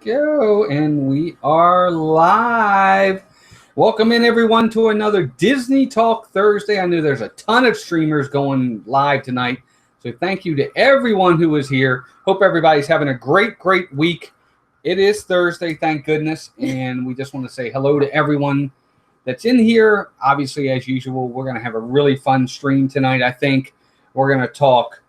go, and we are live. Welcome in everyone to another Disney Talk Thursday. I know there's a ton of streamers going live tonight, so thank you to everyone who is here. Hope everybody's having a great week. It is Thursday, thank goodness, and we just want to say hello to everyone that's in here. Obviously, as usual, we're going to have a really fun stream tonight. I think we're going to talk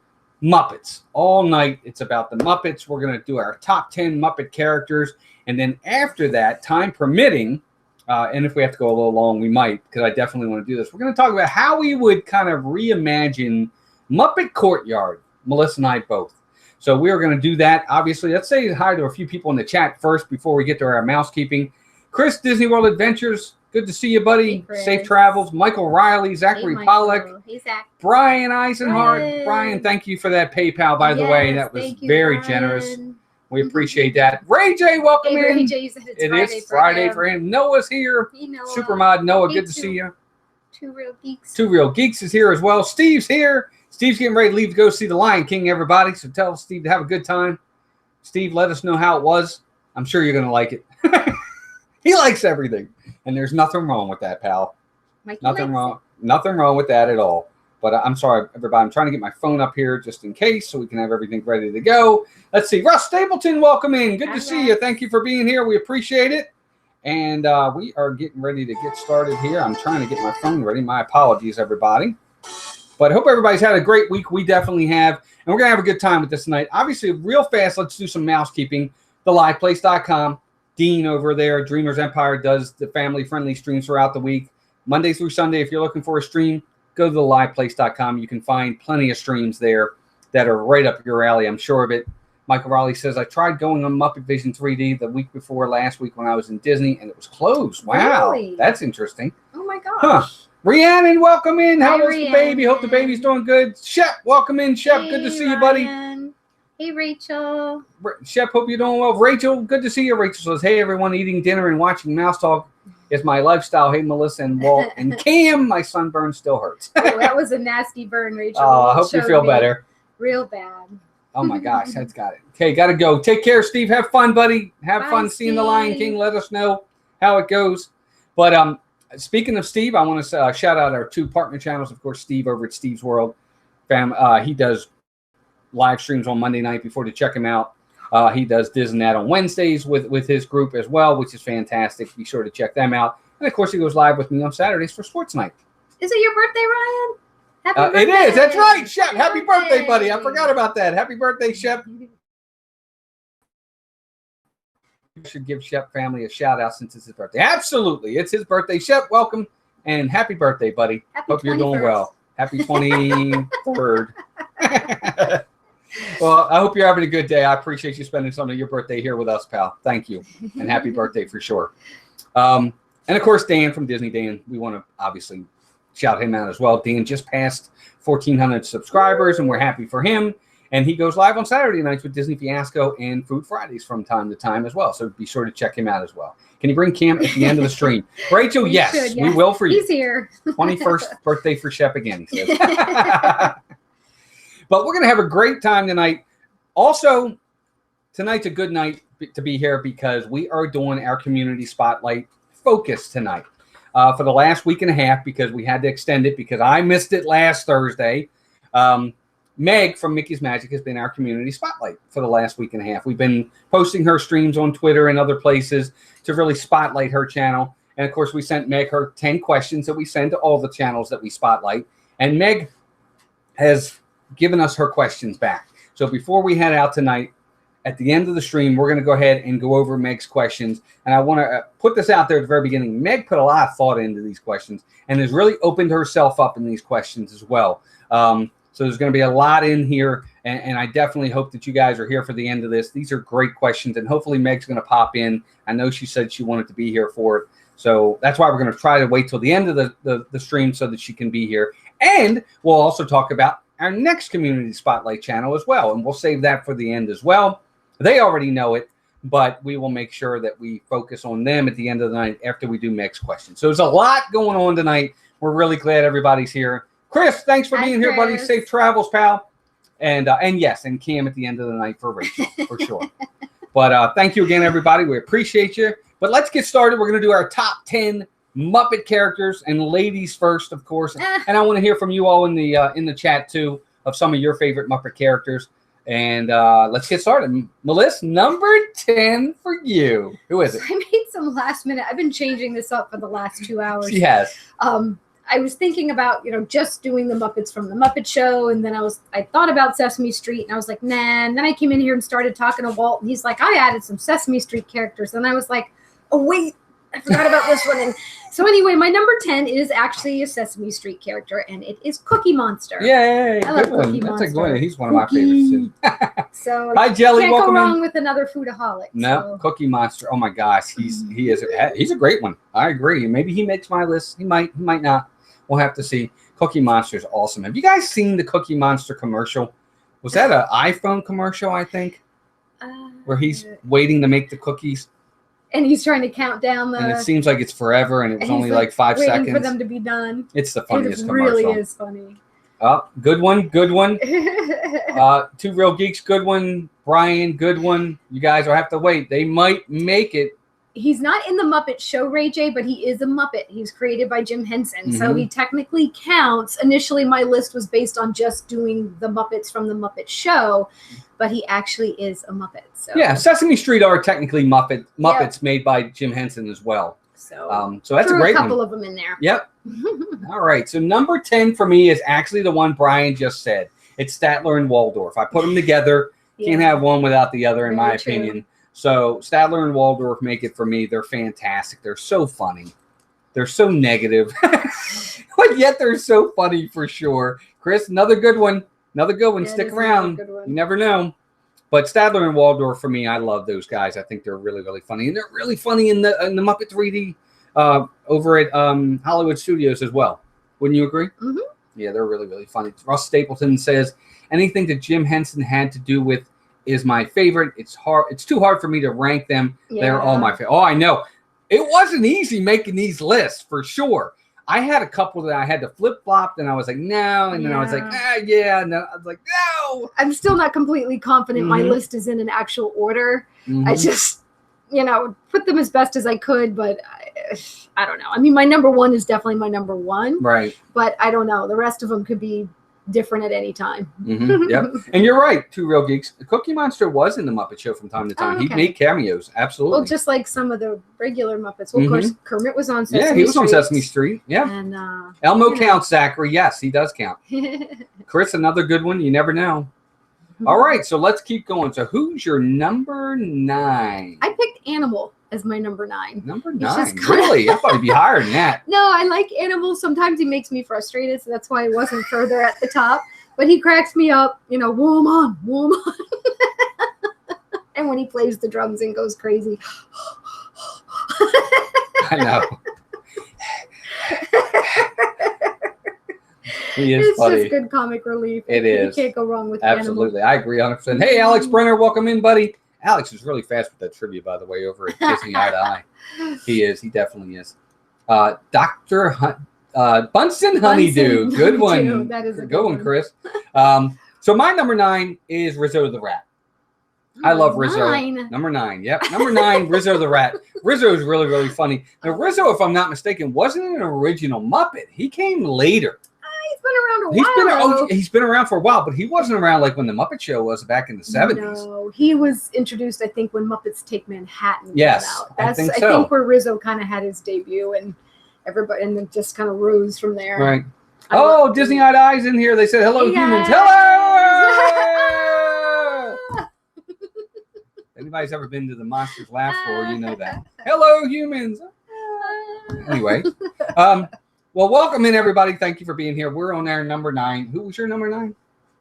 Muppets all night. It's about the Muppets. We're going to do our top 10 Muppet characters. And then after that, time permitting, and if we have to go a little long, we might, because I definitely want to do this. We're going to talk about how we would kind of reimagine Muppet Courtyard, Melissa and I both. So we are going to do that. Obviously, let's say hi to a few people in the chat first before we get to our mousekeeping. Chris, Disney World Adventures. Good to see you, buddy. Hey, Safe travels. Michael Riley, Zachary Pollack, Hey, Zach. Brian Eisenhart. Brian, thank you for that PayPal, by the way. That was very generous. We appreciate that. Ray J, welcome in. Ray J, you said It is Friday for him. Noah's here. Supermod Noah, good to see you. Two Real Geeks. Two Real Geeks is here as well. Steve's here. Steve's getting ready to leave to go see The Lion King, everybody. So tell Steve to have a good time. Steve, let us know how it was. I'm sure you're going to like it. He likes everything. And there's nothing wrong with that, pal. Nothing wrong with that at all. But I'm sorry, everybody. I'm trying to get my phone up here just in case so we can have everything ready to go. Let's see. Russ Stapleton, welcome in. Good to see you. Thank you for being here. We appreciate it. And we are getting ready to get started here. I'm trying to get my phone ready. My apologies, everybody. But I hope everybody's had a great week. We definitely have. And we're going to have a good time with this tonight. Obviously, real fast, let's do some mousekeeping. TheLivePlace.com. Dean over there, Dreamers Empire, does the family-friendly streams throughout the week. Monday through Sunday, if you're looking for a stream, go to theliveplace.com. You can find plenty of streams there that are right up your alley. I'm sure of it. Michael Raleigh says, I tried going on Muppet Vision 3D the week before last week when I was in Disney, and it was closed. Wow. Really? That's interesting. Oh, my gosh. Huh. Rhiannon, welcome in. How was the Rhiannon. baby? Hope the baby's doing good. Shep, welcome in. Shep, good to see you, buddy. Hey, Rachel. Shep, hope you're doing well. Rachel, good to see you. Rachel says, hey, everyone, eating dinner and watching Mouse Talk is my lifestyle. Hey, Melissa and Walt and Cam, my sunburn still hurts. Oh, that was a nasty burn, Rachel. I hope you feel better. Real bad. Oh, my gosh, that's got it. Okay, got to go. Take care, Steve. Have fun, buddy. Have fun seeing The Lion King. Let us know how it goes. But speaking of Steve, I want to shout out our two partner channels. Of course, Steve over at Steve's World. He does live streams on Monday night before to check him out. He does Disney on Wednesdays with his group as well, which is fantastic. Be sure to check them out. And, of course, he goes live with me on Saturdays for Sports Night. Is it your birthday, Ryan? Happy birthday. It is. That's right, Shep. Happy birthday, buddy. I forgot about that. Happy birthday, Shep. You should give Shep family a shout-out since it's his birthday. Absolutely. It's his birthday. Shep, welcome, and happy birthday, buddy. Hope you're doing well. Happy 23rd. Well, I hope you're having a good day. I appreciate you spending some of your birthday here with us, pal. Thank you. And happy birthday for sure. And, of course, Dan from Disney Dan. We want to obviously shout him out as well. Dan just passed 1,400 subscribers, and we're happy for him. And he goes live on Saturday nights with Disney Fiasco and Food Fridays from time to time as well. So be sure to check him out as well. Can you bring Cam at the end of the stream? Rachel, yes, we will for you. He's here. 21st birthday for Shep again, he says. But we're going to have a great time tonight. Also, tonight's a good night to be here because we are doing our community spotlight focus tonight for the last week and a half because we had to extend it because I missed it last Thursday. Meg from Mickey's Magic has been our community spotlight for the last week and a half. We've been posting her streams on Twitter and other places to really spotlight her channel. And, of course, we sent Meg her 10 questions that we send to all the channels that we spotlight. And Meg has given us her questions back. So before we head out tonight, at the end of the stream, we're going to go ahead and go over Meg's questions. And I want to put this out there at the very beginning. Meg put a lot of thought into these questions and has really opened herself up in these questions as well. So there's going to be a lot in here, and I definitely hope that you guys are here for the end of this. These are great questions, and hopefully Meg's going to pop in. I know she said she wanted to be here for it. So that's why we're going to try to wait till the end of the stream so that she can be here. And we'll also talk about our next Community Spotlight channel as well, and we'll save that for the end as well. They already know it, but we will make sure that we focus on them at the end of the night after we do Meg's questions. So there's a lot going on tonight. We're really glad everybody's here. Chris, thanks for being here, buddy. Safe travels, pal. And yes, and Cam at the end of the night for Rachel, for sure. But thank you again, everybody. We appreciate you. But let's get started. We're going to do our top 10 Muppet characters, and ladies first, of course. And I want to hear from you all in the chat too of some of your favorite Muppet characters. And let's get started. Melissa, number 10 for you. Who is it? I made some last minute. I've been changing this up for the last 2 hours. She has. I was thinking about, just doing the Muppets from the Muppet Show, and then I thought about Sesame Street, and I was like, nah. And then I came in here and started talking to Walt, and he's like, I added some Sesame Street characters, and I was like, oh wait, I forgot about this one. And so anyway, my number 10 is actually a Sesame Street character, and it is Cookie Monster. Yay! I love good one. Cookie That's Monster. a good one. He's one of my favorites too. So hi, Jelly. Can't Welcome go wrong in. with another foodaholic. No, so. Cookie Monster. Oh my gosh, he's a great one. I agree. Maybe he makes my list. He might not. We'll have to see. Cookie Monster is awesome. Have you guys seen the Cookie Monster commercial? Was that an iPhone commercial, I think? Where he's waiting to make the cookies? And he's trying to count down and it seems like it's forever, and it was only like 5 waiting seconds. for them to be done. It's the funniest it commercial. Really is funny. Oh, good one. Two Real Geeks, good one. Brian, good one. You guys will have to wait. They might make it. He's not in the Muppet Show, Ray J, but he is a Muppet. He's created by Jim Henson, so he technically counts. Initially, my list was based on just doing the Muppets from the Muppet Show, but he actually is a Muppet. So. Yeah, Sesame Street are technically Muppets made by Jim Henson as well. So that's a great one. A couple of them in there. Yep. All right, so number 10 for me is actually the one Brian just said. It's Statler and Waldorf. I put them together. Can't have one without the other, in my opinion. So Statler and Waldorf make it for me. They're fantastic. They're so funny. They're so negative, but yet they're so funny for sure. Chris, another good one. Yeah, stick around. You never know. But Statler and Waldorf for me, I love those guys. I think they're really, really funny, and they're really funny in the Muppet 3D over at Hollywood Studios as well. Wouldn't you agree? Mm-hmm. Yeah, they're really, really funny. Russ Stapleton says anything that Jim Henson had to do with is my favorite. It's hard. It's too hard for me to rank them. Yeah. They're all my favorite. Oh, I know. It wasn't easy making these lists for sure. I had a couple that I had to flip-flop, and I was like, no. And then I was like, yeah. And then I was like, no. I'm still not completely confident my list is in an actual order. I just, put them as best as I could, but I don't know. I mean, my number one is definitely my number one. Right. But I don't know. The rest of them could be different at any time. Yep. And you're right, Two Real Geeks. Cookie Monster was in the Muppet Show from time to time. He made cameos. Absolutely. Well, just like some of the regular Muppets. Well, of course, Kermit was on Sesame Street. Yeah, he was on Sesame Street. Yeah. And Elmo counts, Zachary. Yes, he does count. Chris, another good one. You never know. All right, so let's keep going. So who's your number 9? I picked Animal as my number 9. Number 9? Really? I thought he'd be higher than that. No, I like Animal. Sometimes he makes me frustrated, so that's why I wasn't further at the top. But he cracks me up, woman. And when he plays the drums and goes crazy. I know. It's funny. Just good comic relief. It is. You can't go wrong with Absolutely. Animal. I agree 100%. Hey, Alex Brenner, welcome in, buddy. Alex is really fast with that trivia, by the way, over at Disney Eye to Eye. He is. He definitely is. Dr. Bunsen Honeydew. Good one. That is a good one, Chris. So my number 9 is Rizzo the Rat. I love Rizzo. 9. Number 9. Yep. Number 9, Rizzo the Rat. Rizzo is really, really funny. Now, Rizzo, if I'm not mistaken, wasn't an original Muppet. He came later. He's been around a while. He's been around for a while, but he wasn't around like when the Muppet Show was back in the 70s. No, he was introduced, I think, when Muppets Take Manhattan came out. I think so. I think where Rizzo kind of had his debut, and everybody, and it just kind of rose from there. Right. Disney Eye to Eye's in here. They said, hello, humans. Hello! Anybody's ever been to the Monsters Laugh Floor, you know that. Hello, humans. Anyway. Well, welcome in, everybody. Thank you for being here. We're on our number 9. Who was your number 9?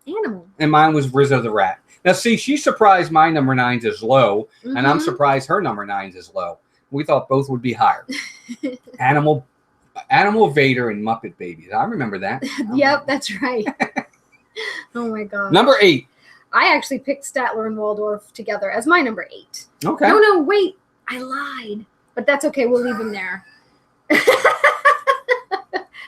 Animal. And mine was Rizzo the Rat. Now, see, she's surprised my number 9 is low, and I'm surprised her number 9 is low. We thought both would be higher. Animal Vader and Muppet Babies. I remember that. Yep, that's right. Oh, my God. Number 8. I actually picked Statler and Waldorf together as my number 8. Okay. No, wait. I lied. But that's okay. We'll leave him there.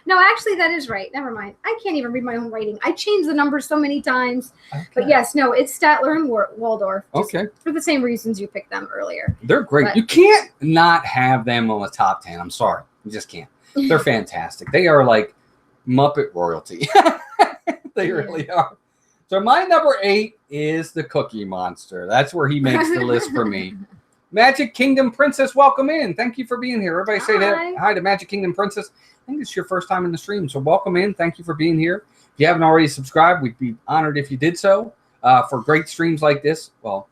No, actually, that is right. Never mind. I can't even read my own writing. I changed the numbers so many times. Okay. But yes, no, it's Statler and Waldorf. Okay. For the same reasons you picked them earlier. They're great. But, you can't not have them on the top 10. I'm sorry. You just can't. They're fantastic. They are like Muppet royalty. They really are. So my number 8 is the Cookie Monster. That's where he makes the list for me. Magic Kingdom Princess, welcome in. Thank you for being here. Everybody say that. Hi to Magic Kingdom Princess. I think it's your first time in the stream, so welcome in. Thank you for being here. If you haven't already subscribed, we'd be honored if you did so for great streams like this. Well,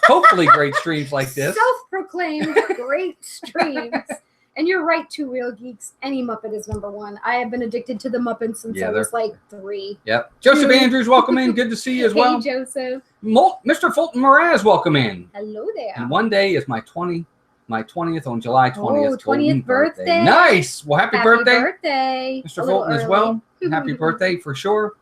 hopefully great streams like this. Self-proclaimed great streams. And you're right, Two Real Geeks. Any Muppet is number 1. I have been addicted to the Muppets since I was like 3. Yep. Joseph Andrews, welcome in. Good to see you as well. Hey, Joseph. Mr. Fulton Moraz, welcome in. Hello there. And one day is my 20th on July 20th. Oh, 20th birthday. Nice. Well, happy birthday. Mr. Fulton as well. Happy birthday for sure.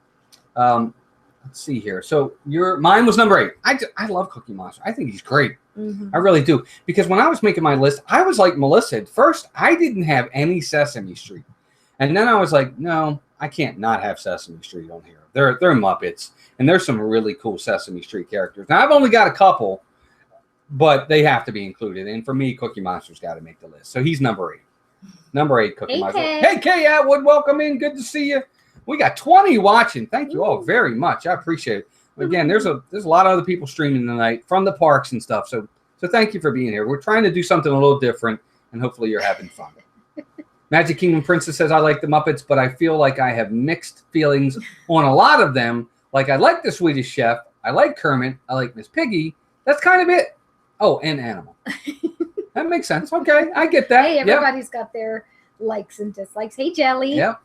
Let's see here. So mine was number 8. I love Cookie Monster. I think he's great. Mm-hmm. I really do. Because when I was making my list, I was like Melissa. At first, I didn't have any Sesame Street. And then I was like, no, I can't not have Sesame Street on here. They're Muppets. And there's some really cool Sesame Street characters. Now, I've only got a couple, but they have to be included. And for me, Cookie Monster's got to make the list. So he's number 8. Number 8, Cookie Monster. Hey, Kay Atwood, welcome in. Good to see you. We got 20 watching. Thank you all very much. I appreciate it. Again, there's a lot of other people streaming tonight from the parks and stuff. So thank you for being here. We're trying to do something a little different, and hopefully you're having fun. Magic Kingdom Princess says, I like the Muppets, but I feel like I have mixed feelings on a lot of them. Like, I like the Swedish Chef. I like Kermit. I like Miss Piggy. That's kind of it. Oh, and Animal. That makes sense. Okay, I get that. Hey, everybody's got their likes and dislikes. Hey, Jelly. Yep.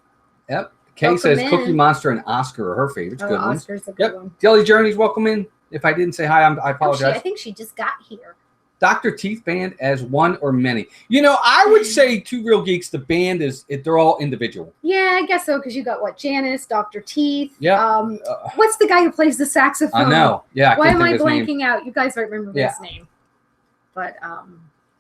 Kay says Cookie Monster and Oscar are her favorites. Good ones. Oscar's a good one. Jelly Journeys, welcome in. If I didn't say hi, I apologize. I think she just got here. Dr. Teeth Band as one or many. I would say Two Real Geeks, the band they're all individual. Yeah, I guess so, because you got Janice, Dr. Teeth. Yeah. What's the guy who plays the saxophone? I know. Yeah. Why am I blanking out? You guys might remember his name. But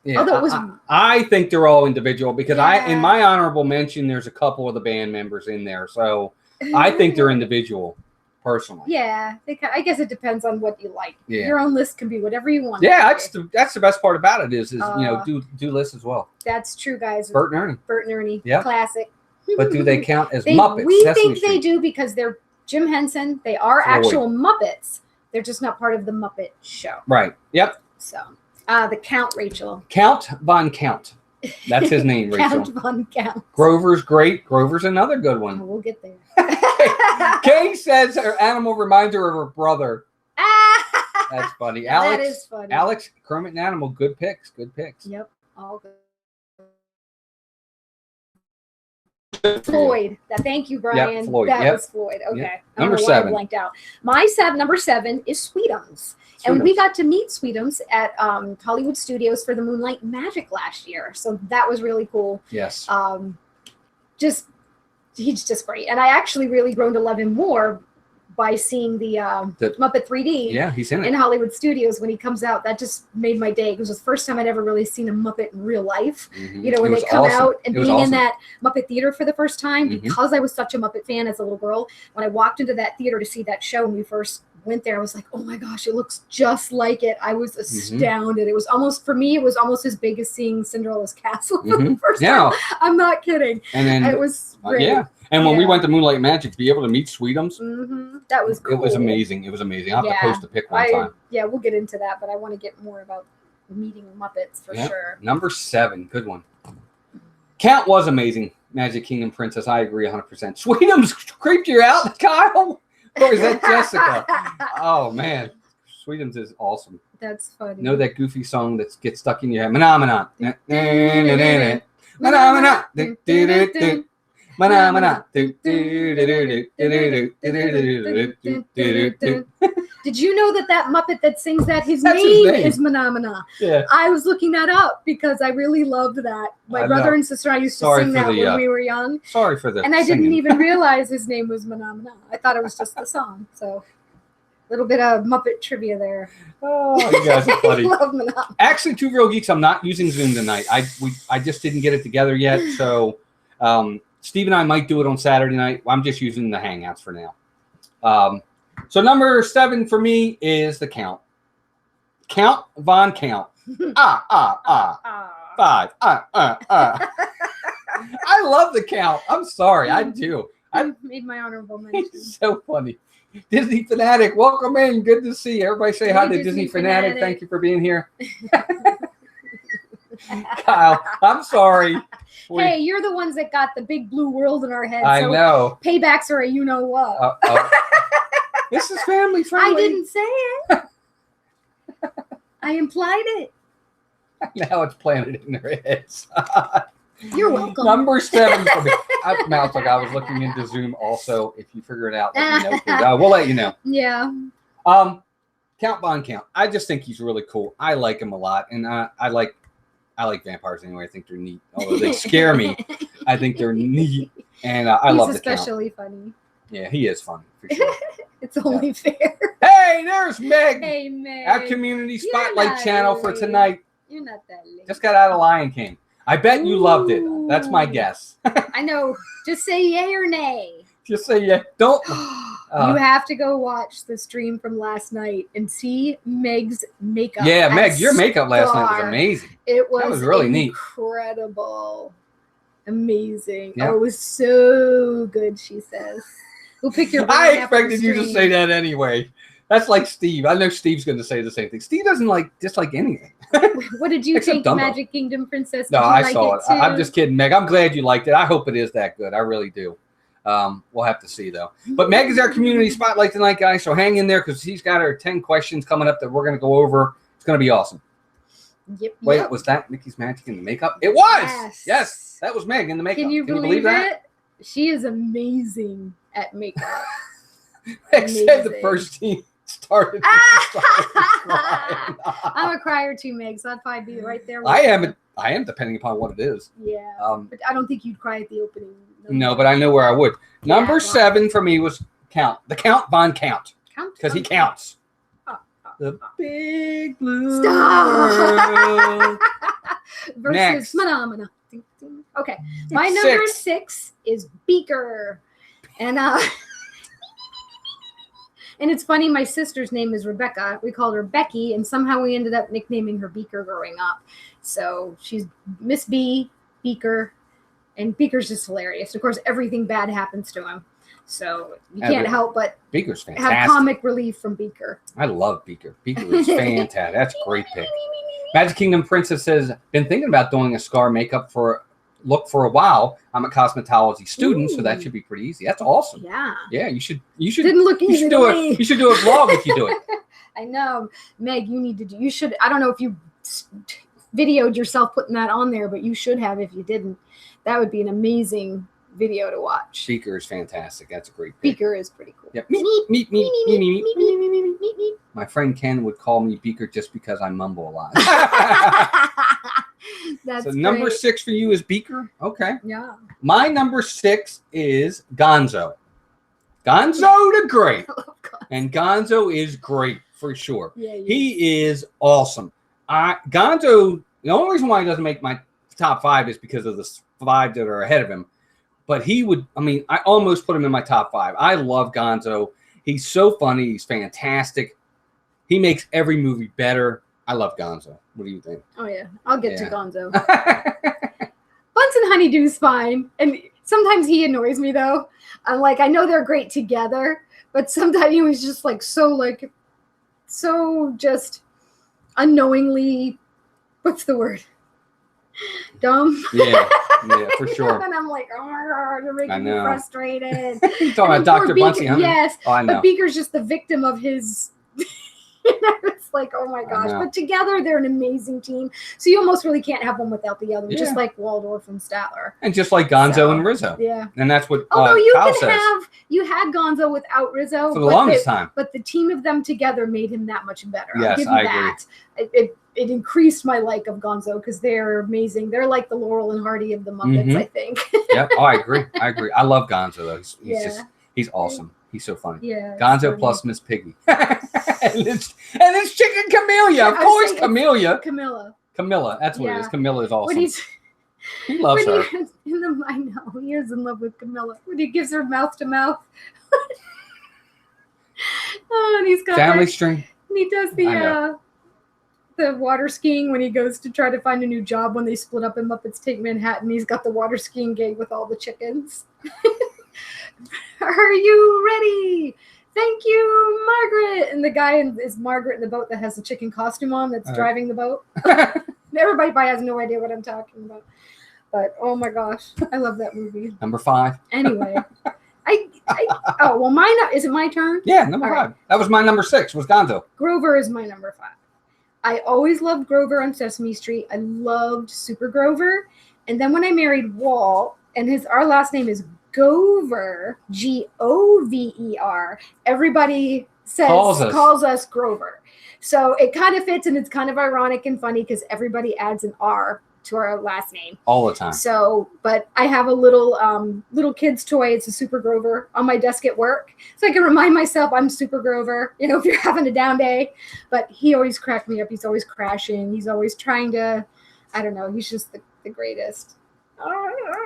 yeah, although it was, I think they're all individual because in my honorable mention, there's a couple of the band members in there. So I think they're individual. Personally, yeah, I guess it depends on what you like. Yeah. Your own list can be whatever you want. Yeah, that's the best part about it is do lists as well. That's true, guys. Bert and Ernie, yeah, classic. But do they count as Muppets? We think they do because they're Jim Henson. They are actual Muppets. They're just not part of the Muppet Show. Right. Yep. So, the Count Rachel. Count Von Count. That's his name, Rachel. Count Von Count. Grover's great. Grover's another good one. Oh, we'll get there. Kay says her animal reminds her of her brother. That's funny. Alex, that is funny. Alex, Kermit and Animal, good picks. Yep, all good. Floyd. Thank you, Brian. Yep, Floyd. That was Floyd. Okay. Yep. Number 7. I blanked out. My number 7 is Sweetums. And we got to meet Sweetums at Hollywood Studios for the Moonlight Magic last year. So that was really cool. Yes. He's just great. And I actually really grown to love him more by seeing the Muppet 3D. Yeah, he's in it. In Hollywood Studios when he comes out. That just made my day. It was the first time I'd ever really seen a Muppet in real life. Mm-hmm. When they come out and being in that Muppet theater for the first time, because I was such a Muppet fan as a little girl, when I walked into that theater to see that show when we first went there, I was like, oh my gosh, it looks just like it. I was astounded. It was almost, for me, it was almost as big as seeing Cinderella's castle for the first time. I'm not kidding. And then it was great. Yeah. And when we went to Moonlight Magic, to be able to meet Sweetums, that was cool. It was amazing. I'll have to post a pic one time. Yeah, we'll get into that, but I want to get more about meeting Muppets for sure. Number 7, good one. Count was amazing. Magic Kingdom Princess, I agree 100%. Sweetums creeped you out, Kyle? Or is that Jessica? Oh, man. Sweetums is awesome. That's funny. You know that goofy song that gets stuck in your head? Manamana. Manamana. Manamana. Did you know that Muppet that sings that, his name is Manamana? Yeah. I was looking that up because I really loved that. My brother and sister and I used to sing that when we were young. Sorry for the And I didn't even realize his name was Manamana. I thought it was just the song. So, a little bit of Muppet trivia there. Oh, you guys are funny. I love Manamana. Actually, Two Real Geeks, I'm not using Zoom tonight. I just didn't get it together yet. So, Steve and I might do it on Saturday night. I'm just using the Hangouts for now. So number 7 for me is the Count. Count Von Count. 5. I love the Count. I'm sorry, I do. I made my honorable mention. He's so funny. Disney Fanatic, welcome in. Good to see you. Everybody say hi to Disney Fanatic. Thank you for being here. Kyle, I'm sorry. Hey, you're the ones that got the big blue world in our heads. I know. Paybacks are a you-know-what. This is family friendly. I didn't say it. I implied it. Now it's planted in their heads. You're welcome. Number 7 for me. It's like I was looking into Zoom also. If you figure it out, let me know. We'll let you know. Yeah. Count Von Count. I just think he's really cool. I like him a lot. And I like vampires anyway. I think they're neat. Although they scare me, I think they're neat. And I love the Count. He's especially funny. Yeah, he is funny, for sure. It's only fair. Hey, there's Meg. Hey, Meg. Our community spotlight channel for tonight. You're not that late. Just got out of Lion King. I bet you loved it. That's my guess. I know. Just say yay or nay. Just say yeah. Don't. You have to go watch the stream from last night and see Meg's makeup. Yeah, Meg, your makeup last night was amazing. It was, that was really neat. Incredible. Amazing. Yep. Oh, it was so good, she says. We'll pick your I expected you to say that anyway. That's like Steve. I know Steve's going to say the same thing. Steve doesn't dislike anything. What did you think, Dumbo. Magic Kingdom Princess? No, I saw it. I'm just kidding, Meg. I'm glad you liked it. I hope it is that good. I really do. We'll have to see, though. But Meg is our community spotlight tonight, guys. So hang in there because she's got her 10 questions coming up that we're going to go over. It's going to be awesome. Yep. Wait, was that Mickey's Magic in the makeup? It was. Yes, that was Meg in the makeup. Can you believe that? She is amazing at makeup. Meg said the first team started. I'm a crier too, Meg, so I'd probably be right there. I am, depending upon what it is. Yeah. But I don't think you'd cry at the opening. No, but I know where I would. Number 7 for me was Count. The Count Von Count. Because he counts. The big blue Stop. Versus Next. Phenomena. Okay. My number 6 is Beaker. And and it's funny, my sister's name is Rebecca. We called her Becky, and somehow we ended up nicknaming her Beaker growing up. So she's Miss B, Beaker, and Beaker's just hilarious. Of course, everything bad happens to him. So you can't help but Beaker's fantastic. have comic relief from Beaker. I love Beaker. Beaker is fantastic. That's a great pick. Magic Kingdom Princess says, been thinking about doing a scar makeup look for a while. I'm a cosmetology student, so that should be pretty easy. That's awesome. Yeah. Yeah, you should Didn't look easy to me. You should do a vlog if you do it. I know. Meg, you should, I don't know if you videoed yourself putting that on there, but you should have if you didn't. That would be an amazing video to watch. Beaker is fantastic. That's a great pick. Beaker is pretty cool. Yep. My friend Ken would call me Beaker just because I mumble a lot. That's so number 6 for you is Beaker? Okay. Yeah. My number 6 is Gonzo. Gonzo the Great. And Gonzo is great for sure. Yeah, he is awesome. Gonzo, the only reason why he doesn't make my top 5 is because of the 5 that are ahead of him. But I almost put him in my top 5. I love Gonzo. He's so funny. He's fantastic. He makes every movie better. I love Gonzo. What do you think? Oh, yeah. I'll get to Gonzo. Bunce and Honeydew's fine. And sometimes he annoys me, though. I'm like, I know they're great together, but sometimes he was just so just unknowingly, what's the word? Dumb. Yeah, for sure. And I'm like, oh my God, you're making me frustrated. You're talking about Dr. Buncey, huh? Yes. Oh, I know. But Beaker's just the victim of his... It's like, oh my gosh. But together, they're an amazing team. So you almost really can't have one without the other, just like Waldorf and Statler. And just like Gonzo and Rizzo. Yeah. And that's what Although Kyle you had Gonzo without Rizzo. For the longest time. But the team of them together made him that much better. Yes, I'll give you that. Agree. It increased my like of Gonzo because they're amazing. They're like the Laurel and Hardy of the Muppets, I think. Yep. Oh, I agree. I love Gonzo, though. He's awesome. He's so funny. Yeah. Gonzo plus Miss Piggy. and it's Chicken Camellia. Of course, Camellia. Camilla. Camilla. That's what it is. Camilla is awesome. He When loves her. I know he is in love with Camilla when he gives her mouth to mouth. Oh, and he's got Family string. And he does the water skiing when he goes to try to find a new job when they split up in Muppets Take Manhattan. He's got the water skiing gig with all the chickens. Are you ready? Thank you, Margaret. And the guy is Margaret in the boat that has the chicken costume on that's driving the boat. Everybody probably has no idea what I'm talking about. But, oh my gosh, I love that movie. Number 5. Anyway. Is it my turn? Yeah, number 5. Right. That was my number 6, was Gonzo. Grover is my number 5. I always loved Grover on Sesame Street. I loved Super Grover. And then when I married Walt, and our last name is Gover, Gover, everybody calls us Grover. So it kind of fits, and it's kind of ironic and funny because everybody adds an R to our last name all the time. So, but I have a little kid's toy. It's a Super Grover on my desk at work, so I can remind myself I'm Super Grover. If you're having a down day. But he always cracked me up. He's always crashing. He's always trying to. I don't know. He's just the greatest.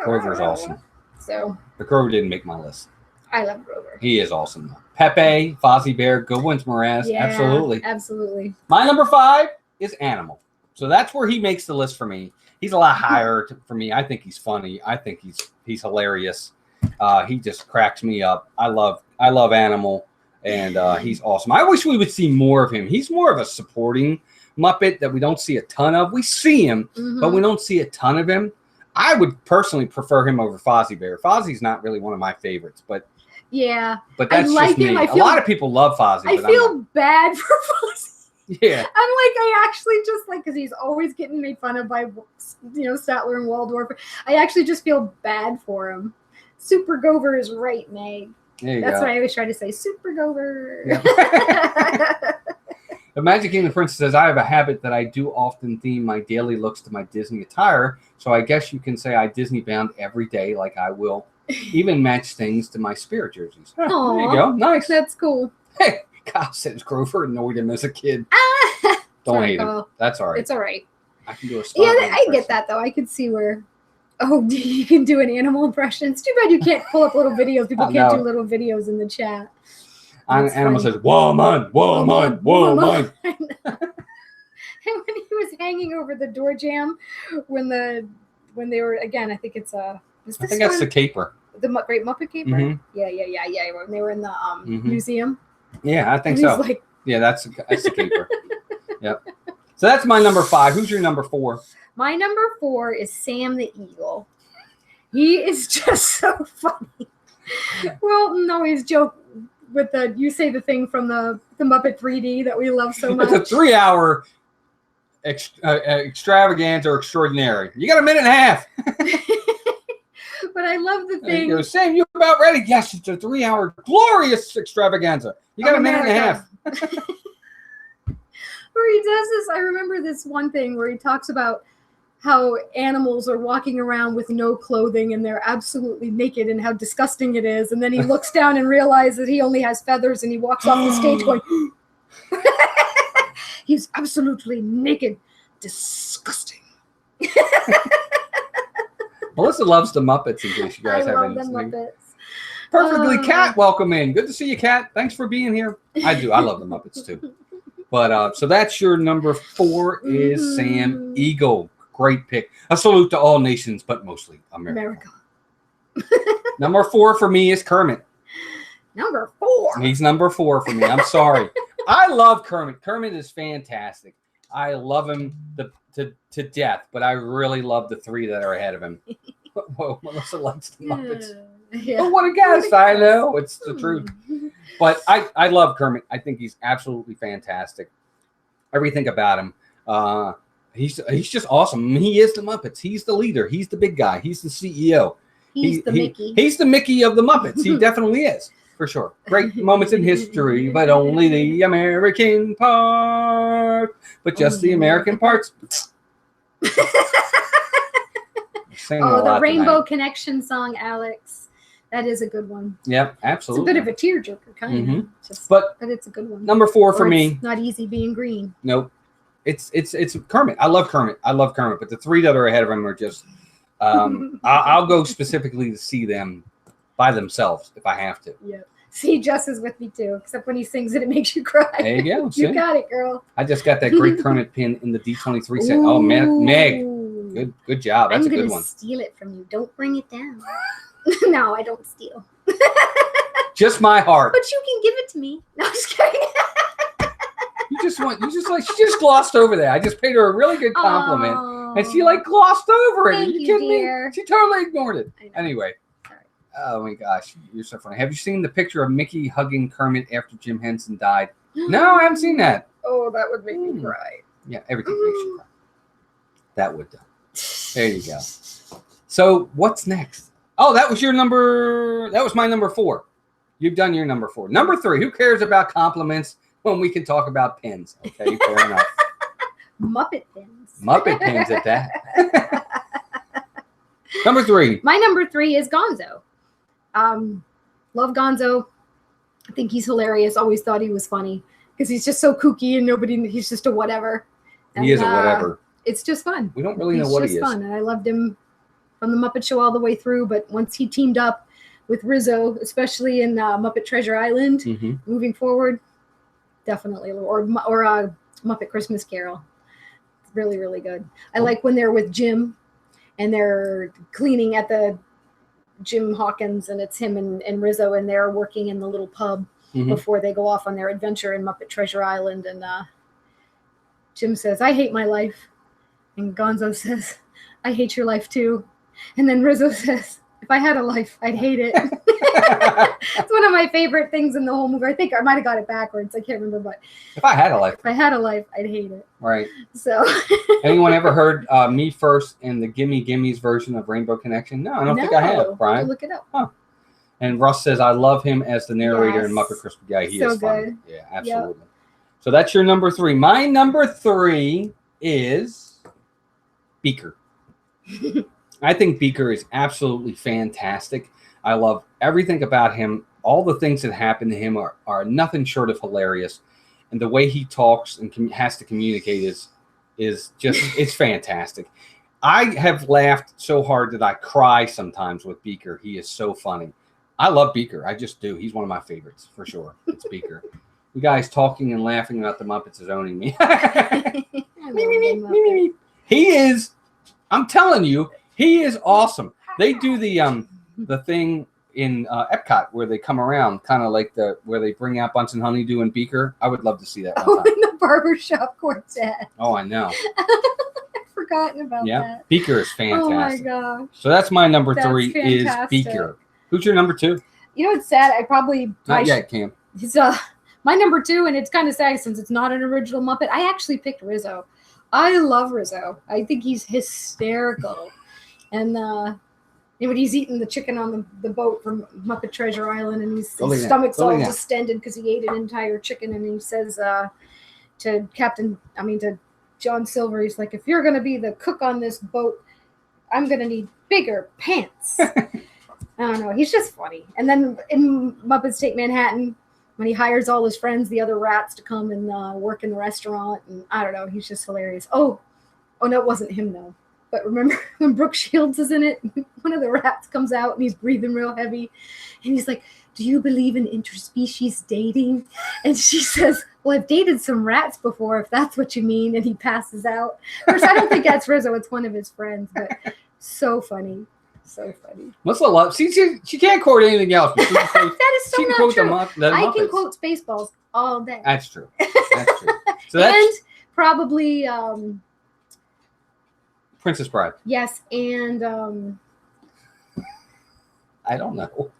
Grover's awesome. So, but Grover didn't make my list. I love Grover. He is awesome though. Pepe, Fozzie Bear, Good Ones, Mraz. Yeah, absolutely. My number 5 is Animal. So that's where he makes the list for me. He's a lot higher for me. I think he's funny. I think he's hilarious. He just cracks me up. I love Animal, and he's awesome. I wish we would see more of him. He's more of a supporting Muppet that we don't see a ton of. We see him, but we don't see a ton of him. I would personally prefer him over Fozzie Bear. Fozzie's not really one of my favorites, but yeah, but that's just me. A lot of people love Fozzie. I feel bad for Fozzie. Yeah, I actually just because he's always getting made fun of by Statler and Waldorf. I actually just feel bad for him. Super Grover is right, Meg. That's what I always try to say. Super Grover. Yeah. The Magic King and the Princess says, I have a habit that I do often theme my daily looks to my Disney attire. So I guess you can say I Disney bound every day, like I will even match things to my Spirit jerseys. Huh, there you go. Nice. That's cool. Hey, Kyle says Grover annoyed him as a kid. Don't hate him. That's all right. It's all right. I can do a I get that, though. I could see where... Oh, you can do an animal impression. It's too bad you can't pull up little videos. People can't do little videos in the chat. Animal says, woman. And when he was hanging over the door jamb, when they were, again, I think it's I think that's the caper. The Great Muppet Caper? Mm-hmm. Yeah. When they were in the museum. Yeah, I think so. Yeah, that's the caper. Yep. So that's my number 5. Who's your number 4? My number 4 is Sam the Eagle. He is just so funny. Well, no, he's joke with you say the thing from the Muppet 3D that we love so much. It's a 3-hour extravaganza or extraordinary. You got a minute and a half. But I love the thing. You go, Sam, you about ready? Yes, it's a 3-hour glorious extravaganza. You got a minute and a half. Where he does this, I remember this one thing where he talks about how animals are walking around with no clothing and they're absolutely naked and how disgusting it is. And then he looks down and realizes he only has feathers and he walks off the stage going, he's absolutely naked. Disgusting. Melissa loves the Muppets, in case you guys haven't. I love the Muppets. Perfectly, Kat, welcome in. Good to see you, Kat. Thanks for being here. I do. I love the Muppets, too. But so that's your number 4 is Sam Eagle. Great pick. A salute to all nations, but mostly America. Number 4 for me is Kermit. Number 4. He's number 4 for me. I'm sorry. I love Kermit. Kermit is fantastic. I love him to death, but I really love the 3 that are ahead of him. Whoa, Melissa likes the Muppets. Yeah. Oh, what a guess. I know. It's the truth. But I love Kermit. I think he's absolutely fantastic. Everything about him. He's just awesome. He is the Muppets. He's the leader. He's the big guy. He's the CEO. He's the Mickey. He's the Mickey of the Muppets. He definitely is, for sure. Great moments in history, but only the American part. But just the American parts. The Rainbow Connection song, Alex. That is a good one. Yep, absolutely. It's a bit of a tearjerker, kind of. But it's a good one. Number 4 for me. Not easy being green. Nope. It's Kermit. I love Kermit. But the 3 that are ahead of him are just I'll go specifically to see them by themselves if I have to. Yeah. See, Jess is with me too, except when he sings it, it makes you cry. There you go. You got it, girl. I just got that great Kermit pin in the D23 set. Oh, Meg. Good job. That's a good one. I'm going to steal it from you. Don't bring it down. No, I don't steal. Just my heart. But you can give it to me. No, I'm just kidding. She just glossed over that. I just paid her a really good compliment. Oh, and she glossed over it. Thank Are you you, kidding dear. me? She totally ignored it. I know. Anyway. Sorry. Oh my gosh, you're so funny. Have you seen the picture of Mickey hugging Kermit after Jim Henson died? No, I haven't seen that. Oh, that would make me cry. Yeah, everything makes you cry. That would do. There you go. So what's next? Oh, that was my number 4. You've done your number 4. Number 3, who cares about compliments when we can talk about pins? Okay, fair enough. Muppet pins. Muppet pins at that. Number 3. My number 3 is Gonzo. Love Gonzo. I think he's hilarious. Always thought he was funny because he's just so kooky and he's just a whatever. And, he is a whatever. It's just fun. We don't really know what he is. It's just fun. And I loved him from the Muppet Show all the way through. But once he teamed up with Rizzo, especially in Muppet Treasure Island, moving forward, definitely. Or Muppet Christmas Carol. Really, really good. I like when they're with Jim and they're cleaning at the Jim Hawkins, and it's him and Rizzo, and they're working in the little pub before they go off on their adventure in Muppet Treasure Island. And Jim says, "I hate my life." And Gonzo says, "I hate your life too." And then Rizzo says, "If I had a life, I'd hate it." It's one of my favorite things in the whole movie. I think I might have got it backwards. I can't remember, but if I had a life, I'd hate it. Right. So, anyone ever heard Me First in the Gimme Gimme's version of Rainbow Connection? No, I don't think I have, Brian. Look it up. Huh. And Russ says, "I love him as the narrator in Yes. Muppet Christmas." Yeah, he So is funny. good. Yeah, absolutely. Yep. So that's your number 3. My number 3 is Beaker. I think Beaker is absolutely fantastic. I love everything about him. All the things that happen to him are nothing short of hilarious. And the way he talks and has to communicate is just, it's fantastic. I have laughed so hard that I cry sometimes with Beaker. He is so funny. I love Beaker. I just do. He's one of my favorites for sure. It's Beaker. You guys talking and laughing about the Muppets is owning me. He is, I'm telling you, he is awesome. They do the thing in Epcot where they come around, kind of like where they bring out Bunsen Honeydew and Beaker. I would love to see that one time. In the barbershop quartet. Oh, I know. I've forgotten about that. Beaker is fantastic. Oh my gosh. So that's my number 3 is Beaker. Who's your number 2? You know, it's sad. I probably not yet, Cam. He's my number 2, and it's kind of sad since it's not an original Muppet. I actually picked Rizzo. I love Rizzo. I think he's hysterical. And when he's eating the chicken on the boat from Muppet Treasure Island, and his stomach's all distended because he ate an entire chicken, and he says to John Silver, he's like, "If you're going to be the cook on this boat, I'm going to need bigger pants." I don't know. He's just funny. And then in Muppets Take Manhattan, when he hires all his friends, the other rats, to come and work in the restaurant, and I don't know, he's just hilarious. Oh no, it wasn't him though. But remember when Brooke Shields is in it, one of the rats comes out and he's breathing real heavy, and he's like, "Do you believe in interspecies dating?" And she says, "Well, I've dated some rats before, if that's what you mean." And he passes out. Of course, I don't think that's Rizzo. It's one of his friends, but so funny. So funny. What's a lot? She can't quote anything else. But that is so she not quote true. I Muppets. can quote Spaceballs all day. That's true. That's true. So and probably Princess Bride. Yes, and I don't know.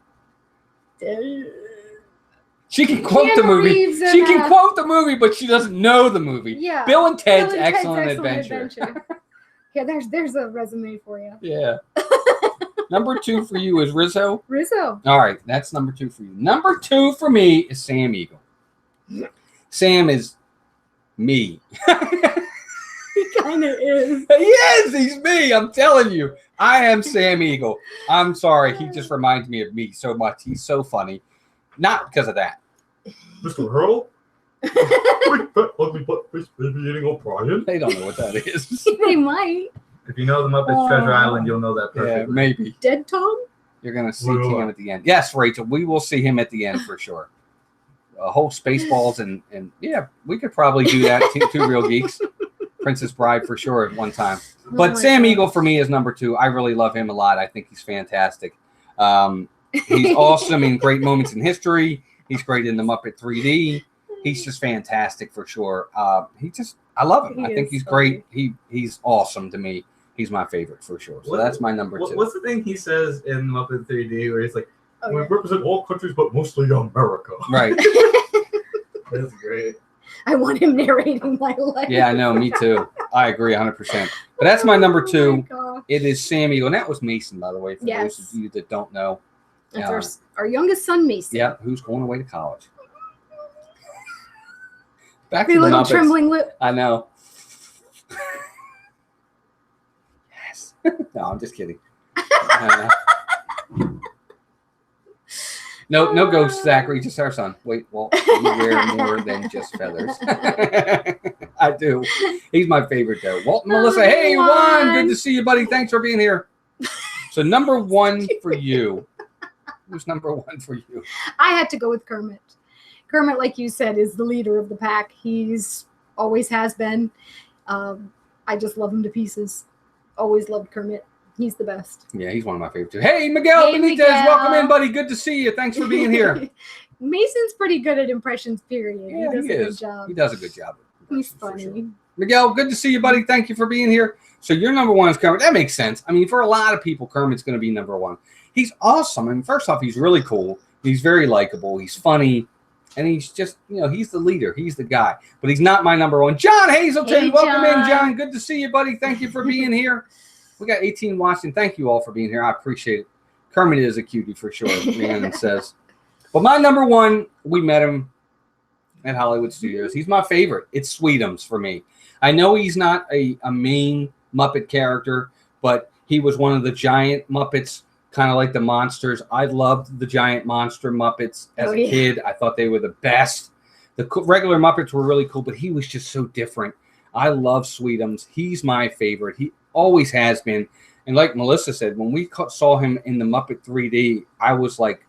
She can quote the movie. She can quote the movie, but she doesn't know the movie. Yeah. Bill and Ted's Excellent Adventure. Yeah, there's a resume for you. Yeah. Number 2 for you is Rizzo. Rizzo. All right, that's number 2 for you. Number 2 for me is Sam Eagle. Sam is me. He kind of is. He is. He's me. I'm telling you. I am Sam Eagle. I'm sorry. He just reminds me of me so much. He's so funny. Not because of that. Mr. Hurl? Big fat ugly butt face baby eating O'Brien? They don't know what that is. They might. If you know the Muppets Treasure Island, you'll know that perfectly. Yeah, maybe. Dead Tom? You're going to see him at the end. Yes, Rachel, we will see him at the end for sure. A whole Spaceballs and yeah, we could probably do that. Two Real Geeks. Princess Bride for sure at one time. But Sam Eagle for me is number 2. I really love him a lot. I think he's fantastic. He's awesome in Great Moments in History. He's great in the Muppet 3D. He's just fantastic for sure. I love him. I think he's great. He's awesome to me. He's my favorite for sure. So that's my number 2. What's the thing he says in Muppet 3D where he's like, we represent all countries but mostly America. Right. That's great. I want him narrating my life. Yeah, I know. Me too. I agree 100%. But that's my number 2. It is Sam Eagle. And that was Mason, by the way, for those of you that don't know. That's our youngest son, Mason. Yeah, who's going away to college. Back the to the little Muppets. trembling lip. I know. Yes. No, I'm just kidding. No ghosts, Zachary, just our son. Wait, Walt, you wear more than just feathers. I do. He's my favorite, though. Walt and Melissa, hey, Juan, good to see you, buddy. Thanks for being here. So number 1 for you. Who's number 1 for you? I had to go with Kermit. Kermit, like you said, is the leader of the pack. He's always has been. I just love him to pieces. Always loved Kermit. He's the best. Yeah, he's one of my favorite too. Hey, Miguel Benitez, welcome in, buddy. Good to see you. Thanks for being here. Mason's pretty good at impressions, period. Yeah, he does a good job. He does a good job. He's funny. Sure. Miguel, good to see you, buddy. Thank you for being here. So your number 1 is Kermit. That makes sense. I mean, for a lot of people, Kermit's going to be number 1. He's awesome. I mean, first off, he's really cool. He's very likable. He's funny. And he's just, he's the leader. He's the guy. But he's not my number 1. John Hazelton, welcome in, John. Good to see you, buddy. Thank you for being here. We got 18 watching. Thank you all for being here. I appreciate it. Kermit is a cutie for sure, man says. But my number 1, we met him at Hollywood Studios. He's my favorite. It's Sweetums for me. I know he's not a main Muppet character, but he was one of the giant Muppets, kind of like the monsters. I loved the giant monster Muppets as a kid. I thought they were the best. The regular Muppets were really cool, but he was just so different. I love Sweetums. He's my favorite. He always has been. And like Melissa said, when we saw him in the Muppet 3D, I was like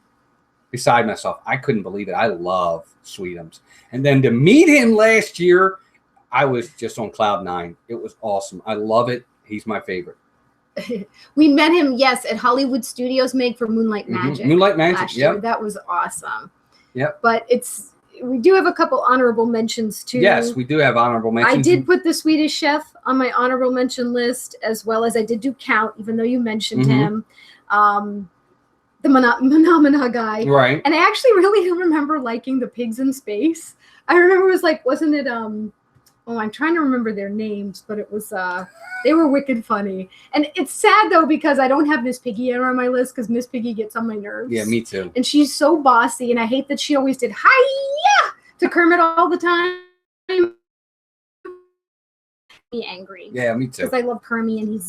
beside myself. I couldn't believe it. I love Sweetums. And then to meet him last year, I was just on cloud 9. It was awesome. I love it. He's my favorite. We met him, yes, at Hollywood Studios made for Moonlight Magic. Moonlight Magic, yeah. That was awesome. Yep. But we do have a couple honorable mentions too. Yes, we do have honorable mentions. I did put the Swedish Chef on my honorable mention list, as well as I did do Count, even though you mentioned him. The Phenomena guy. Right. And I actually really remember liking the pigs in space. I remember it was like, wasn't it I'm trying to remember their names, but it was they were wicked funny. And it's sad though because I don't have Miss Piggy on my list because Miss Piggy gets on my nerves. Yeah, me too. And she's so bossy, and I hate that she always did hi-ya to Kermit all the time. Be angry. Yeah, me too. Because I love Kermit, and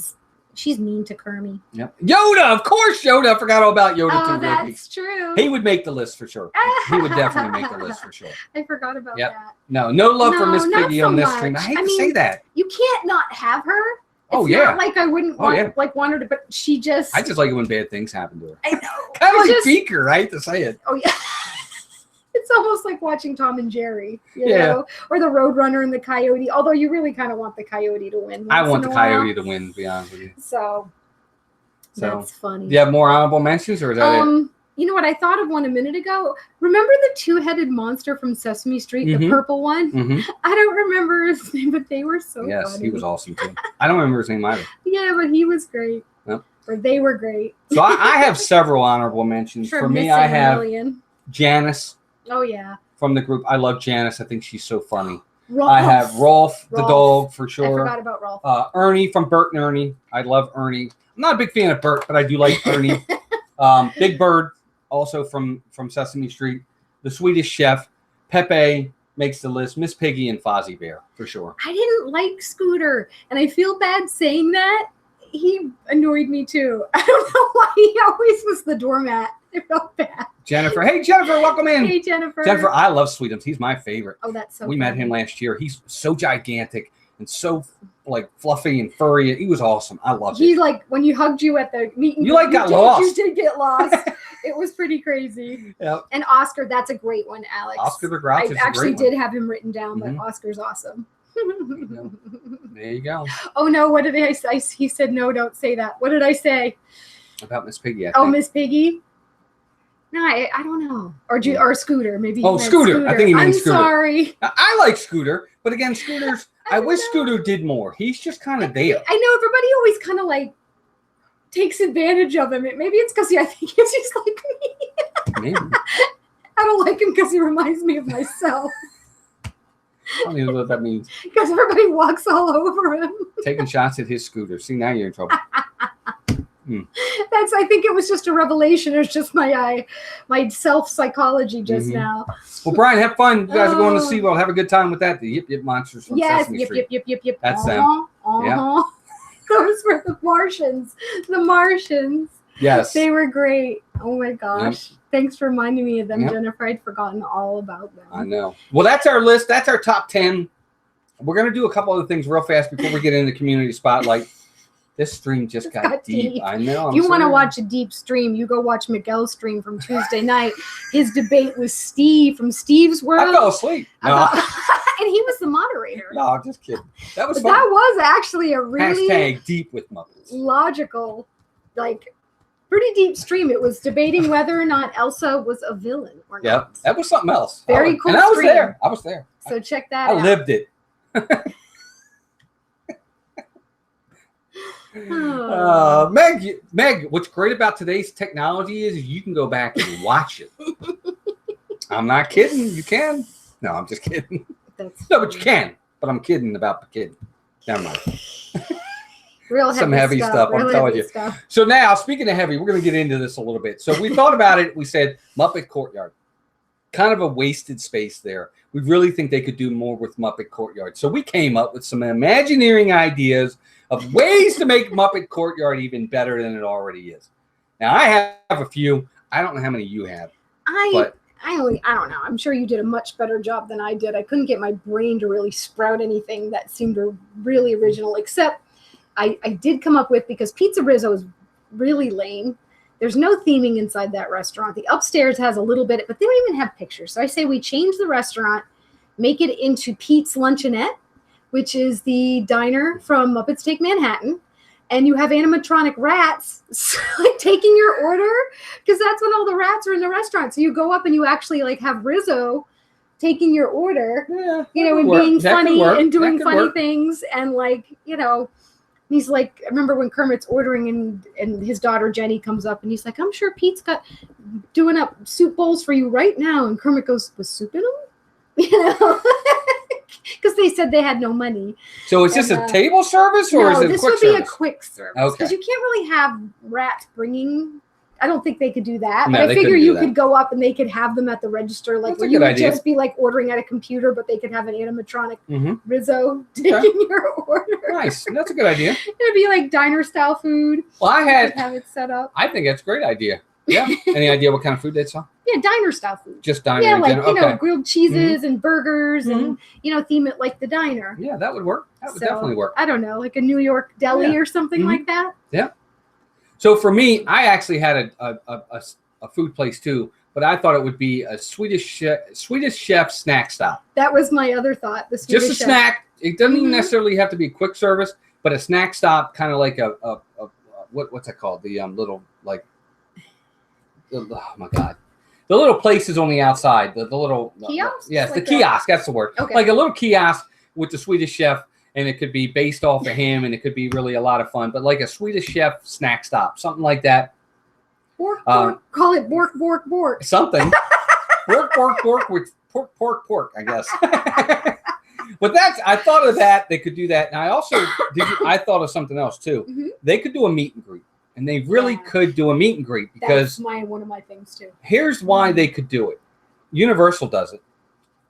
she's mean to Kermit. Yep. Yoda, of course, Yoda. I forgot all about Yoda. Oh, that's true. He would make the list for sure. He would definitely make the list for sure. I forgot about that. No love for Miss Piggy on this stream. I hate to say that. You can't not have her. It's not like I wouldn't want her to, but she just. I just like it when bad things happen to her. I know. Kind of like Beaker. I hate to say it. Oh yeah. It's almost like watching Tom and Jerry, you know, or the Roadrunner and the Coyote. Although you really kind of want the Coyote to win. I want the Coyote to win, to be honest with you. So that's funny. Do you have more honorable mentions, or is that it? You know what? I thought of one a minute ago. Remember the two-headed monster from Sesame Street, the purple one? I don't remember his name, but they were so funny. Yes, he was awesome too. I don't remember his name either. Yeah, but he was great. Yep. Or they were great. So I have several honorable mentions. For me, I have Janice. Oh, yeah. From the group. I love Janice. I think she's so funny. Rolf. I have Rolf, the dog, for sure. I forgot about Rolf. Ernie from Bert and Ernie. I love Ernie. I'm not a big fan of Bert, but I do like Ernie. Big Bird, also from Sesame Street. The Swedish Chef. Pepe makes the list. Miss Piggy and Fozzie Bear, for sure. I didn't like Scooter, and I feel bad saying that. He annoyed me, too. I don't know why he always was the doormat. I felt bad. Jennifer. Hey, Jennifer, welcome in. Hey, Jennifer. Jennifer, I love Sweetums. He's my favorite. Oh, that's so We met him last year. He's so gigantic and so like fluffy and furry. He was awesome. I loved it. He like when you hugged you at the meet and You like got lost. You did get lost. It was pretty crazy. Yep. And Oscar, that's a great one, Alex. Oscar the Grouch. I actually did have him written down, but Mhm. Oscar's awesome. There you go. Oh no! What did I say? He said, "No, don't say that." What did I say? About Miss Piggy. Oh, Miss Piggy. No, I don't know. Or Scooter, maybe. Oh, Scooter. I think he meant Scooter. I'm sorry. I like Scooter, but again, Scooter's. I wish Scooter did more. He's just kind of there. I know everybody always kind of like takes advantage of him. Maybe it's because I think he's just like me. Maybe. I don't like him because he reminds me of myself. I don't even know what that means. Because everybody walks all over him. Taking shots at his scooter. See, now you're in trouble. I think it was just a revelation. It's just my self psychology just now. Well, Brian, have fun. You guys are going to SeaWorld. Have a good time with that. The Yip Yip monsters from Sesame Street. Yip. That's them. Yeah. Those were the Martians. The Martians. Yes. They were great. Oh my gosh. Yep. Thanks for reminding me of them, Yep. Jennifer. I'd forgotten all about them. I know. Well, that's our list. That's our top 10. We're going to do a couple other things real fast before we get into the community spotlight. This stream just got deep. I know. If you want to watch a deep stream, you go watch Miguel's stream from Tuesday night. His debate with Steve from Steve's World. I fell asleep. No. And he was the moderator. No, I'm just kidding. That was fun. That was actually a really hashtag deep with Muppets. Logical, like pretty deep stream. It was debating whether or not Elsa was a villain or not. Yep, that was something else. Very cool. And I was there. I was there. So check that out. I lived it. Meg, what's great about today's technology is you can go back and watch it. I'm not kidding. You can. No, I'm just kidding. No, but you can. But I'm kidding about the kid. Never mind. Real some heavy stuff. I'm telling you. So now, speaking of heavy, we're going to get into this a little bit. So we thought about it. We said Muppet Courtyard. Kind of a wasted space there. We really think they could do more with Muppet Courtyard. So we came up with some Imagineering ideas of ways to make Muppet Courtyard even better than it already is. Now, I have a few. I don't know how many you have. I don't know. I'm sure you did a much better job than I did. I couldn't get my brain to really sprout anything that seemed really original, except I did come up with, because Pizza Rizzo is really lame. There's no theming inside that restaurant. The upstairs has a little bit, but they don't even have pictures. So I say we change the restaurant, make it into Pete's Luncheonette, which is the diner from Muppets Take Manhattan. And you have animatronic rats like taking your order, because that's when all the rats are in the restaurant. So you go up and you actually like have Rizzo taking your order, and being funny and doing funny things. And like, he's like, I remember when Kermit's ordering and his daughter Jenny comes up and he's like, I'm sure Pete's got doing up soup bowls for you right now. And Kermit goes, was soup in them? Because they said they had no money. So is this a table service or is it a quick service? This would be a quick service. Okay. Because you can't really have rats bringing. I don't think they could do that. No, but I figure you could go up and they could have them at the register. Like, where you would just be like ordering at a computer, but they could have an animatronic Rizzo taking your order. Nice. That's a good idea. It'd be like diner style food. Well, have it set up. I think that's a great idea. Yeah. Any idea what kind of food they saw? Yeah, diner style food. Just diner. Yeah, like grilled cheeses and burgers and theme it like the diner. Yeah, that would work. That would definitely work. I don't know, like a New York deli or something like that. Yeah. So for me, I actually had a food place too, but I thought it would be a Swedish chef snack stop. That was my other thought. The Swedish just a snack. It doesn't even necessarily have to be quick service, but a snack stop, kind of like a what's that called? The little like. Oh my God. The little places on the outside, the little kiosk? Yes, like the kiosk, that's the word. Okay. Like a little kiosk with the Swedish chef, and it could be based off of him, and it could be really a lot of fun, but like a Swedish chef snack stop, something like that. Bork, call it bork, bork, bork. Something. Bork with pork, I guess. But I thought of that. They could do that. And I also I thought of something else too. Mm-hmm. They could do a meet and greet. And they really could do a meet and greet, because that's one of my things too. Here's why they could do it. Universal does it.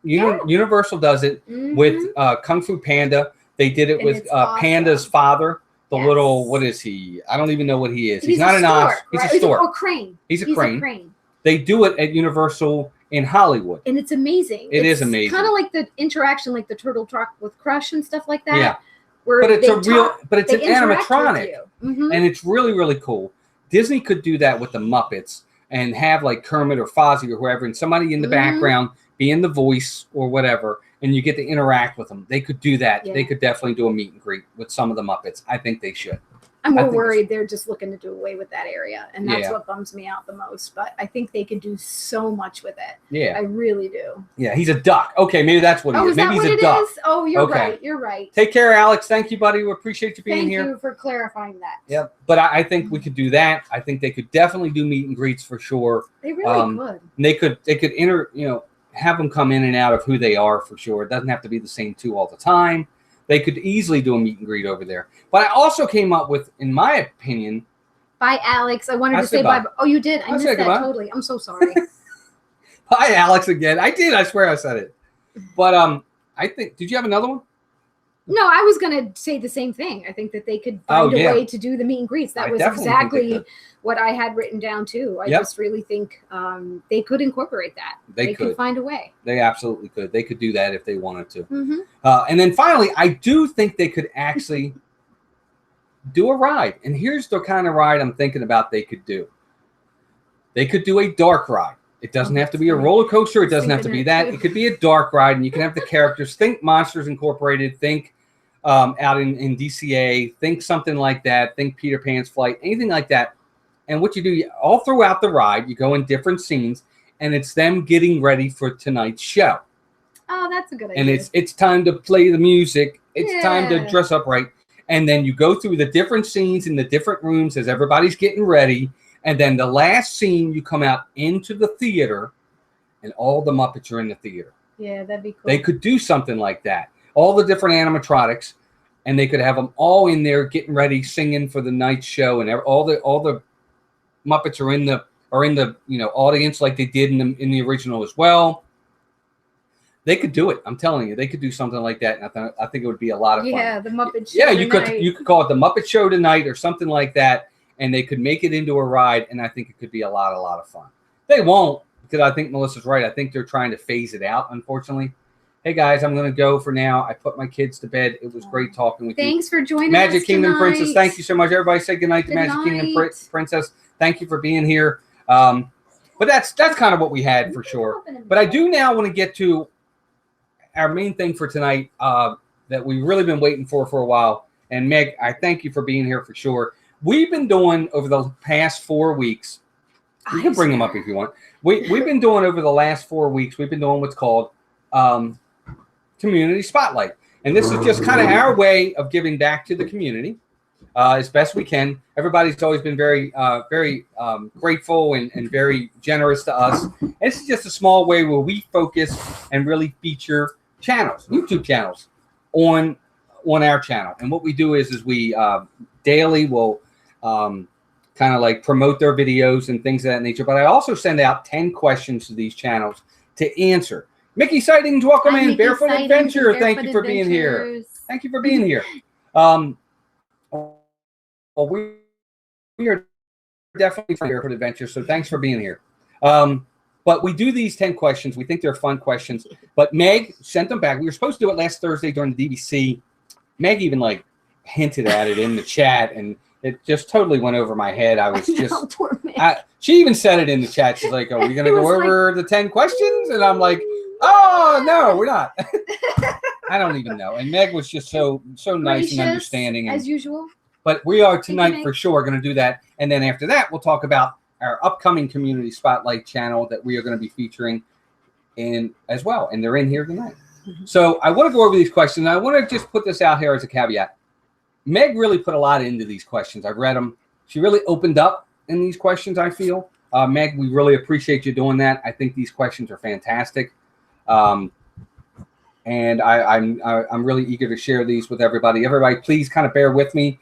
Universal does it with Kung Fu Panda. They did it with Panda's father, the little, what is he? I don't even know what he is. He's not an ox. He's a stork. Oh, crane. He's a crane. They do it at Universal in Hollywood. And it's amazing. It is amazing. Kind of like the interaction, like the turtle truck with Crush and stuff like that. Yeah. where but it's an they interact with animatronic, you. and it's really, really cool. Disney could do that with the Muppets and have like Kermit or Fozzie or whoever, and somebody in the background being the voice or whatever, and you get to interact with them. They could do that. They could definitely do a meet and greet with some of the Muppets. I think they should. I'm more worried they're just looking to do away with that area, and that's what bums me out the most. But I think they could do so much with it. Yeah, I really do. Yeah, he's a duck. Okay, maybe that's what he is. Maybe he's a duck. Oh, you're right. You're right. Take care, Alex. Thank you, buddy. We appreciate you being here. Thank you for clarifying that. Yep. But I think we could do that. I think they could definitely do meet and greets for sure. They really could. They could have them come in and out of who they are for sure. It doesn't have to be the same two all the time. They could easily do a meet and greet over there. But I also came up with, in my opinion... Bye, Alex. I wanted to say bye. Oh, you did? I missed that totally. I'm so sorry. Bye, Alex, again. I did. I swear I said it. But I think... Did you have another one? No, I was going to say the same thing. I think that they could find a way to do the meet and greets. That was exactly what I had written down, too. I just really think they could incorporate that. They could find a way. They absolutely could. They could do that if they wanted to. And then finally, I do think they could actually do a ride. And here's the kind of ride I'm thinking about they could do. They could do a dark ride. It doesn't have to be a roller coaster. It doesn't have to be that. It could be a dark ride, and you can have the characters. Think Monsters Incorporated. Think out in DCA. Think something like that. Think Peter Pan's Flight. Anything like that. And what you do, all throughout the ride, you go in different scenes, and it's them getting ready for tonight's show. Oh, that's a good idea. And it's time to play the music. It's time to dress up right. And then you go through the different scenes in the different rooms as everybody's getting ready. And then the last scene, you come out into the theater, and all the Muppets are in the theater. Yeah, that'd be cool. They could do something like that. All the different animatronics, and they could have them all in there getting ready, singing for the night's show, and all the Muppets are in the audience like they did in the original as well. They could do it. I'm telling you, they could do something like that. And I think it would be a lot of fun. Yeah, the Muppet Show. Yeah, you could call it the Muppet Show tonight or something like that, and they could make it into a ride. And I think it could be a lot of fun. They won't, because I think Melissa's right. I think they're trying to phase it out, unfortunately. Hey guys, I'm going to go for now. I put my kids to bed. It was great talking with you. Thanks for joining Magic us Kingdom tonight. Princess. Thank you so much. Everybody say goodnight to Magic Kingdom Princess. Thank you for being here. But that's kind of what we had for sure. But I do now want to get to our main thing for tonight that we've really been waiting for a while. And Meg, I thank you for being here for sure. We've been doing over the past 4 weeks. You can bring them up if you want. We've been doing over the last 4 weeks. We've been doing what's called Community Spotlight. And this is just kind of our way of giving back to the community as best we can. Everybody's always been very grateful and very generous to us. And this is just a small way where we focus and really feature channels, YouTube channels on our channel. And what we do is we daily will kind of like promote their videos and things of that nature. But I also send out 10 questions to these channels to answer. Mickey Sightings, welcome in. Barefoot Adventure, thank you for being here. Thank you for being here. Well, we are definitely for Barefoot Adventure, so thanks for being here. But we do these 10 questions. We think they're fun questions. But Meg sent them back. We were supposed to do it last Thursday during the DVC. Meg even like hinted at it in the chat, and it just totally went over my head. I was just, she even said it in the chat. She's like, "Are we going to go over the 10 questions?" And I'm like, "Oh no, we're not." I don't even know. And Meg was just so nice and understanding, as usual. But we are tonight for sure going to do that, and then after that, we'll talk about our upcoming Community Spotlight channel that we are going to be featuring in as well, and they're in here tonight. So I want to go over these questions. I want to just put this out here as a caveat. Meg really put a lot into these questions. I've read them. She really opened up in these questions, I feel. Meg, we really appreciate you doing that. I think these questions are fantastic. And I'm really eager to share these with everybody. Everybody, please kind of bear with me.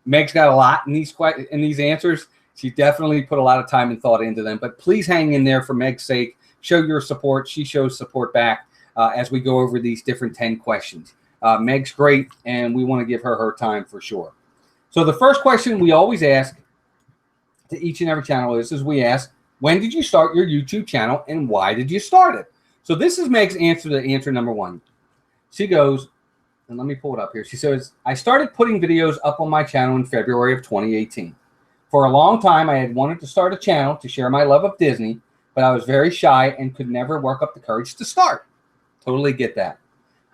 Meg's got a lot in these answers. She definitely put a lot of time and thought into them. But please hang in there for Meg's sake. Show your support. She shows support back as we go over these different 10 questions. Meg's great, and we want to give her time for sure. So the first question we always ask to each and every channel is we ask, when did you start your YouTube channel, and why did you start it? So this is Meg's answer to answer number one. She goes, and let me pull it up here. She says, I started putting videos up on my channel in February of 2018. For a long time, I had wanted to start a channel to share my love of Disney, but I was very shy and could never work up the courage to start. Totally get that.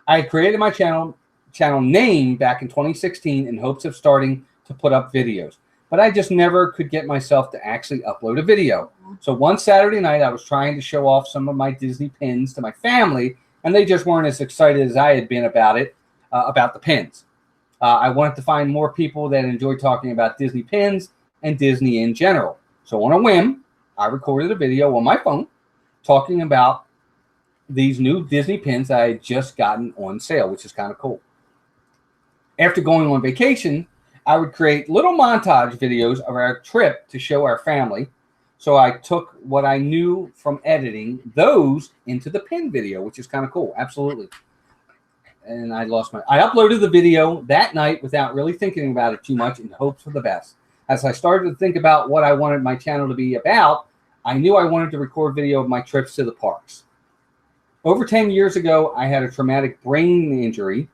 I had created my channel name back in 2016 in hopes of starting to put up videos, but I just never could get myself to actually upload a video. So one Saturday night, I was trying to show off some of my Disney pins to my family, and they just weren't as excited as I had been about it, about the pins. I wanted to find more people that enjoy talking about Disney pins and Disney in general. So on a whim, I recorded a video on my phone talking about these new Disney pins I had just gotten on sale, which is kind of cool. After going on vacation, I would create little montage videos of our trip to show our family. So I took what I knew from editing those into the pin video, which is kind of cool. Absolutely. And I uploaded the video that night without really thinking about it too much in hopes for the best. As I started to think about what I wanted my channel to be about, I knew I wanted to record video of my trips to the parks. Over 10 years ago, I had a traumatic brain injury,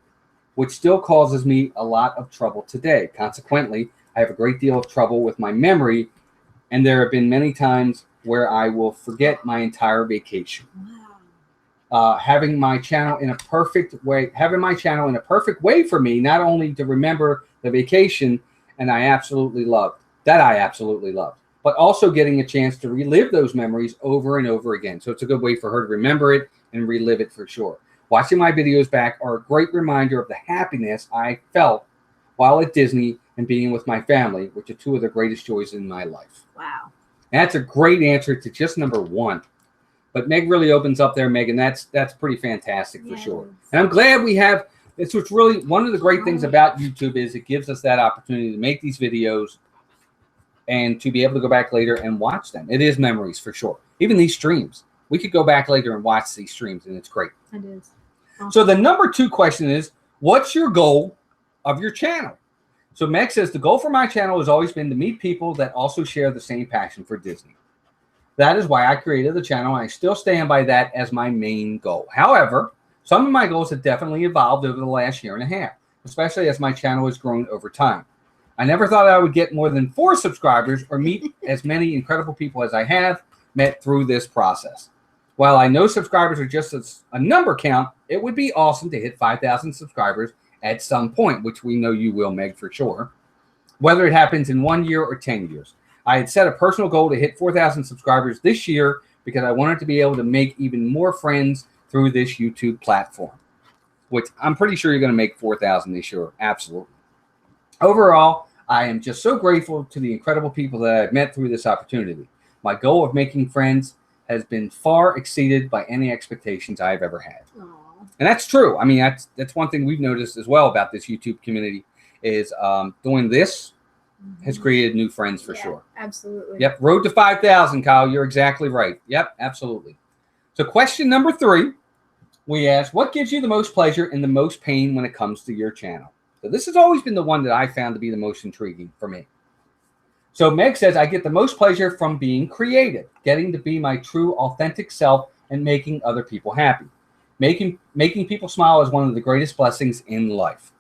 which still causes me a lot of trouble today. Consequently, I have a great deal of trouble with my memory, and there have been many times where I will forget my entire vacation. Having my channel in a perfect way for me, not only to remember the vacation I absolutely loved, but also getting a chance to relive those memories over and over again. So it's a good way for her to remember it and relive it for sure. Watching my videos back are a great reminder of the happiness I felt while at Disney and being with my family, which are two of the greatest joys in my life. Wow. And that's a great answer to just number one. But Meg really opens up there, Megan. That's pretty fantastic for sure. And I'm glad we have. It's what's really one of the great things about YouTube is it gives us that opportunity to make these videos and to be able to go back later and watch them. It is memories for sure. Even these streams, we could go back later and watch these streams, and it's great. It is. Awesome. So the number 2 question is, what's your goal of your channel? So Meg says, the goal for my channel has always been to meet people that also share the same passion for Disney. That is why I created the channel, and I still stand by that as my main goal. However, some of my goals have definitely evolved over the last year and a half, especially as my channel has grown over time. I never thought I would get more than 4 subscribers or meet as many incredible people as I have met through this process. While I know subscribers are just a number count, it would be awesome to hit 5,000 subscribers at some point, which we know you will, Meg, for sure, whether it happens in 1 year or 10 years. I had set a personal goal to hit 4,000 subscribers this year because I wanted to be able to make even more friends through this YouTube platform, which I'm pretty sure you're going to make 4,000 this year. Absolutely. Overall, I am just so grateful to the incredible people that I've met through this opportunity. My goal of making friends has been far exceeded by any expectations I've ever had. Aww. And that's true. I mean, that's one thing we've noticed as well about this YouTube community is doing this has created new friends for sure. Absolutely. Yep. Road to 5,000, Kyle. You're exactly right. Yep. Absolutely. So question number 3, we asked, what gives you the most pleasure and the most pain when it comes to your channel? So this has always been the one that I found to be the most intriguing for me. So Meg says, I get the most pleasure from being creative, getting to be my true, authentic self and making other people happy. Making people smile is one of the greatest blessings in life.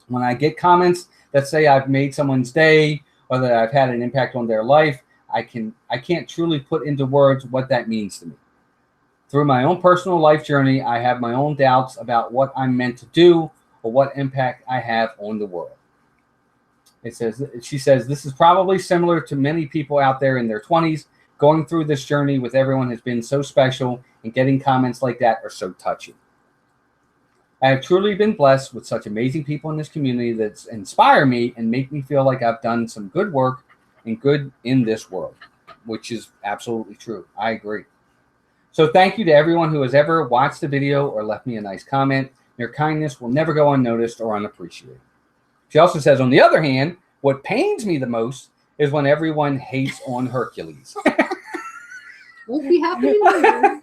When I get comments that say I've made someone's day or that I've had an impact on their life, I can't truly put into words what that means to me. Through my own personal life journey, I have my own doubts about what I'm meant to do or what impact I have on the world. She says, this is probably similar to many people out there in their 20s. Going through this journey with everyone has been so special, and getting comments like that are so touching. I have truly been blessed with such amazing people in this community that inspire me and make me feel like I've done some good work and good in this world, which is absolutely true. I agree. So thank you to everyone who has ever watched the video or left me a nice comment. Your kindness will never go unnoticed or unappreciated. She also says, on the other hand, what pains me the most is when everyone hates on Hercules. Won't be happening later.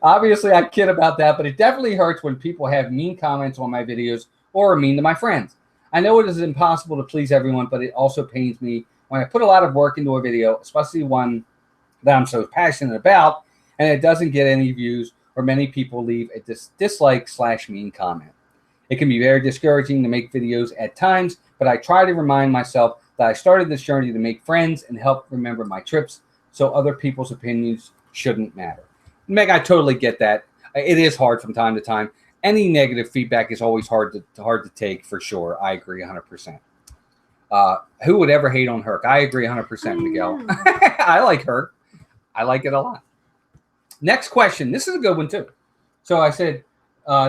Obviously, I kid about that, but it definitely hurts when people have mean comments on my videos or are mean to my friends. I know it is impossible to please everyone, but it also pains me when I put a lot of work into a video, especially one that I'm so passionate about, and it doesn't get any views or many people leave a dislike/mean comment. It can be very discouraging to make videos at times, but I try to remind myself that I started this journey to make friends and help remember my trips, so other people's opinions shouldn't matter. Meg, I totally get that. It is hard from time to time. Any negative feedback is always hard to take, for sure. I agree 100%. Who would ever hate on Herc? I agree 100%, Miguel. I like Herc. I like it a lot. Next question. This is a good one, too. So I said,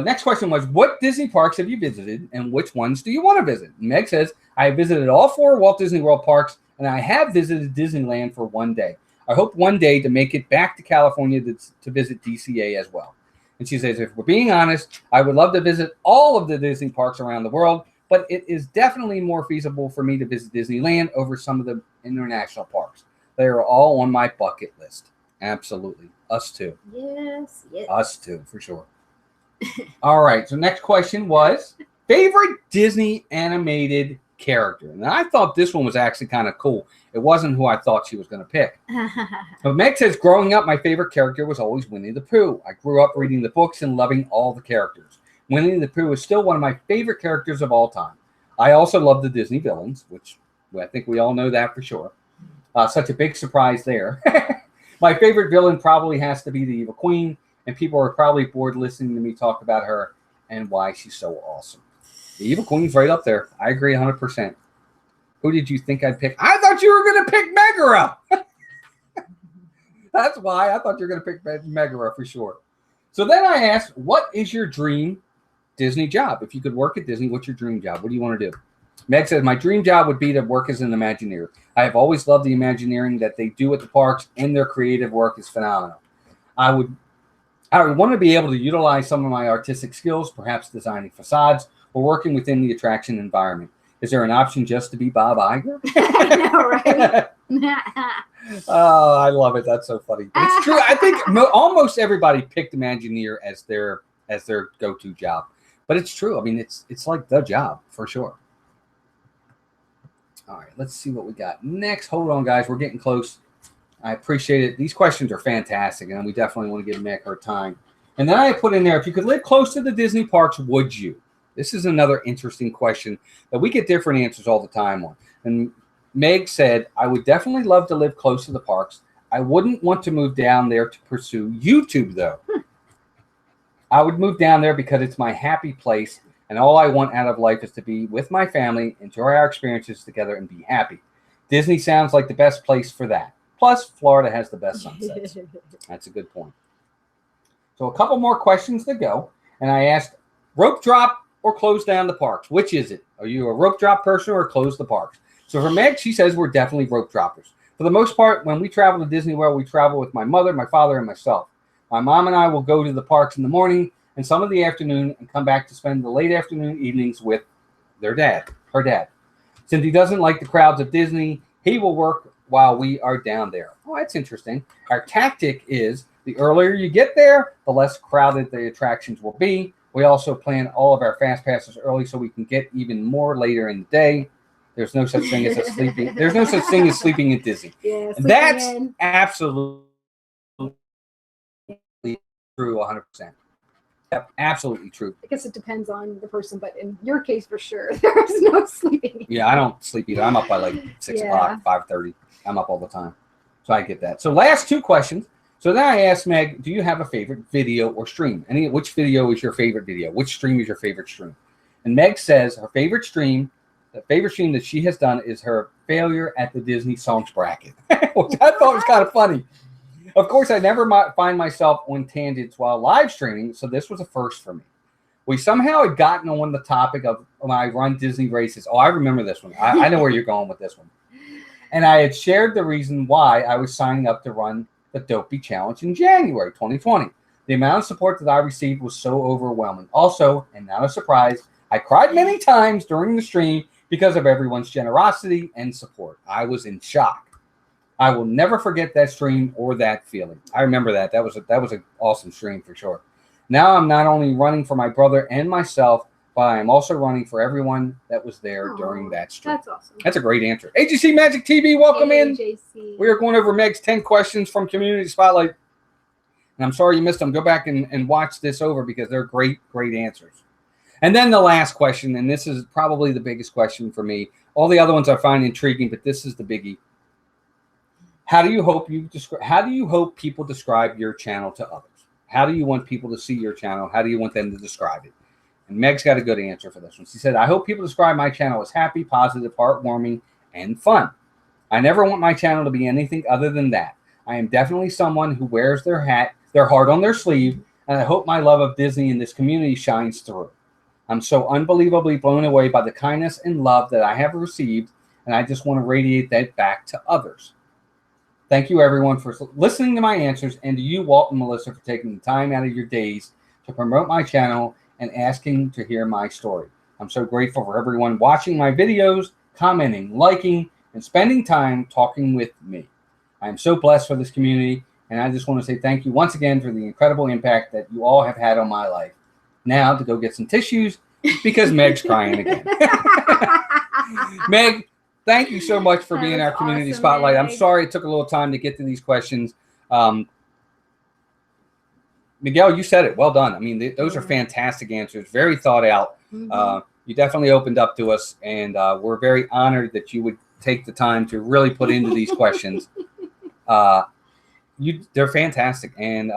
next question was, what Disney parks have you visited, and which ones do you want to visit? And Meg says, I have visited all 4 Walt Disney World parks, and I have visited Disneyland for one day. I hope one day to make it back to California to visit DCA as well. And she says, if we're being honest, I would love to visit all of the Disney parks around the world, but it is definitely more feasible for me to visit Disneyland over some of the international parks. They are all on my bucket list. Absolutely. Us too. Yes. Us too, for sure. All right. So next question was favorite Disney animated character. And I thought this one was actually kind of cool. It wasn't who I thought she was going to pick. But Meg says, growing up, my favorite character was always Winnie the Pooh. I grew up reading the books and loving all the characters. Winnie the Pooh is still one of my favorite characters of all time. I also love the Disney villains, which I think we all know that for sure. Such a big surprise there. My favorite villain probably has to be the Evil Queen, and people are probably bored listening to me talk about her and why she's so awesome. The Evil Queen's right up there. I agree 100%. Who did you think I'd pick? I thought you were going to pick Megara. That's why I thought you were going to pick Megara for sure. So then I asked, what is your dream Disney job? If you could work at Disney, what's your dream job? What do you want to do? Meg says, my dream job would be to work as an Imagineer. I have always loved the Imagineering that they do at the parks, and their creative work is phenomenal. I would want to be able to utilize some of my artistic skills, perhaps designing facades or working within the attraction environment. Is there an option just to be Bob Iger? I know, right? Oh, I love it. That's so funny. But it's true. I think almost everybody picked Imagineer as their go-to job. But it's true. I mean, it's like the job for sure. All right, let's see what we got next. Hold on, guys. We're getting close. I appreciate it. These questions are fantastic, and we definitely want to give Meg her time. And then I put in there, if you could live close to the Disney parks, would you? This is another interesting question that we get different answers all the time on. And Meg said, I would definitely love to live close to the parks. I wouldn't want to move down there to pursue YouTube, though. I would move down there because it's my happy place, and all I want out of life is to be with my family, enjoy our experiences together, and be happy. Disney sounds like the best place for that. Plus, Florida has the best sunsets. That's a good point. So a couple more questions to go. And I asked, rope drop or close down the parks? Which is it? Are you a rope drop person or close the parks? So for Meg, she says we're definitely rope droppers. For the most part, when we travel to Disney World, we travel with my mother, my father, and myself. My mom and I will go to the parks in the morning and some of the afternoon and come back to spend the late afternoon evenings with her dad. Since he doesn't like the crowds of Disney, he will work while we are down there. Oh, that's interesting. Our tactic is the earlier you get there, the less crowded the attractions will be. We also plan all of our fast passes early so we can get even more later in the day. There's no such thing as sleeping. There's no such thing as sleeping at Disney. Yeah, that's absolutely true, 100%. Yep, absolutely true. I guess it depends on the person, but in your case, for sure, there's no sleeping. Yeah, I don't sleep either. I'm up by like 6 o'clock, 5:30. I'm up all the time. So I get that. So last 2 questions. So then I asked Meg, do you have a favorite video or stream? Which video is your favorite video? Which stream is your favorite stream? And Meg says her favorite stream, the favorite stream that she has done is her failure at the Disney Songs Bracket, which I thought was kind of funny. Of course, I never find myself on tangents while live streaming, so this was a first for me. We somehow had gotten on the topic of when I run Disney races. Oh, I remember this one. I know where you're going with this one. And I had shared the reason why I was signing up to run the Dopey Challenge in January 2020. The amount of support that I received was so overwhelming. Also, and not a surprise, I cried many times during the stream because of everyone's generosity and support. I was in shock. I will never forget that stream or that feeling. I remember that. That was an awesome stream for sure. Now I'm not only running for my brother and myself, but I am also running for everyone that was there during that stream. That's awesome. That's a great answer. AGC Magic TV, welcome in. AJC. We are going over Meg's 10 questions from Community Spotlight. And I'm sorry you missed them. Go back and watch this over because they're great, great answers. And then the last question, and this is probably the biggest question for me. All the other ones I find intriguing, but this is the biggie. How do you hope people describe your channel to others? How do you want people to see your channel? How do you want them to describe it? And Meg's got a good answer for this one. She said, I hope people describe my channel as happy, positive, heartwarming, and fun. I never want my channel to be anything other than that. I am definitely someone who wears their heart on their sleeve, and I hope my love of Disney in this community shines through. I'm so unbelievably blown away by the kindness and love that I have received, and I just want to radiate that back to others. Thank you, everyone, for listening to my answers, and to you, Walt and Melissa, for taking the time out of your days to promote my channel and asking to hear my story. I'm so grateful for everyone watching my videos, commenting, liking, and spending time talking with me. I am so blessed for this community, and I just want to say thank you once again for the incredible impact that you all have had on my life. Now to go get some tissues because Meg's crying again. Meg, thank you so much for being our community spotlight. Meg. I'm sorry it took a little time to get to these questions. Miguel, you said it. Well done. I mean, those are fantastic answers. Very thought out. You definitely opened up to us, and we're very honored that you would take the time to really put into these questions. They're fantastic. And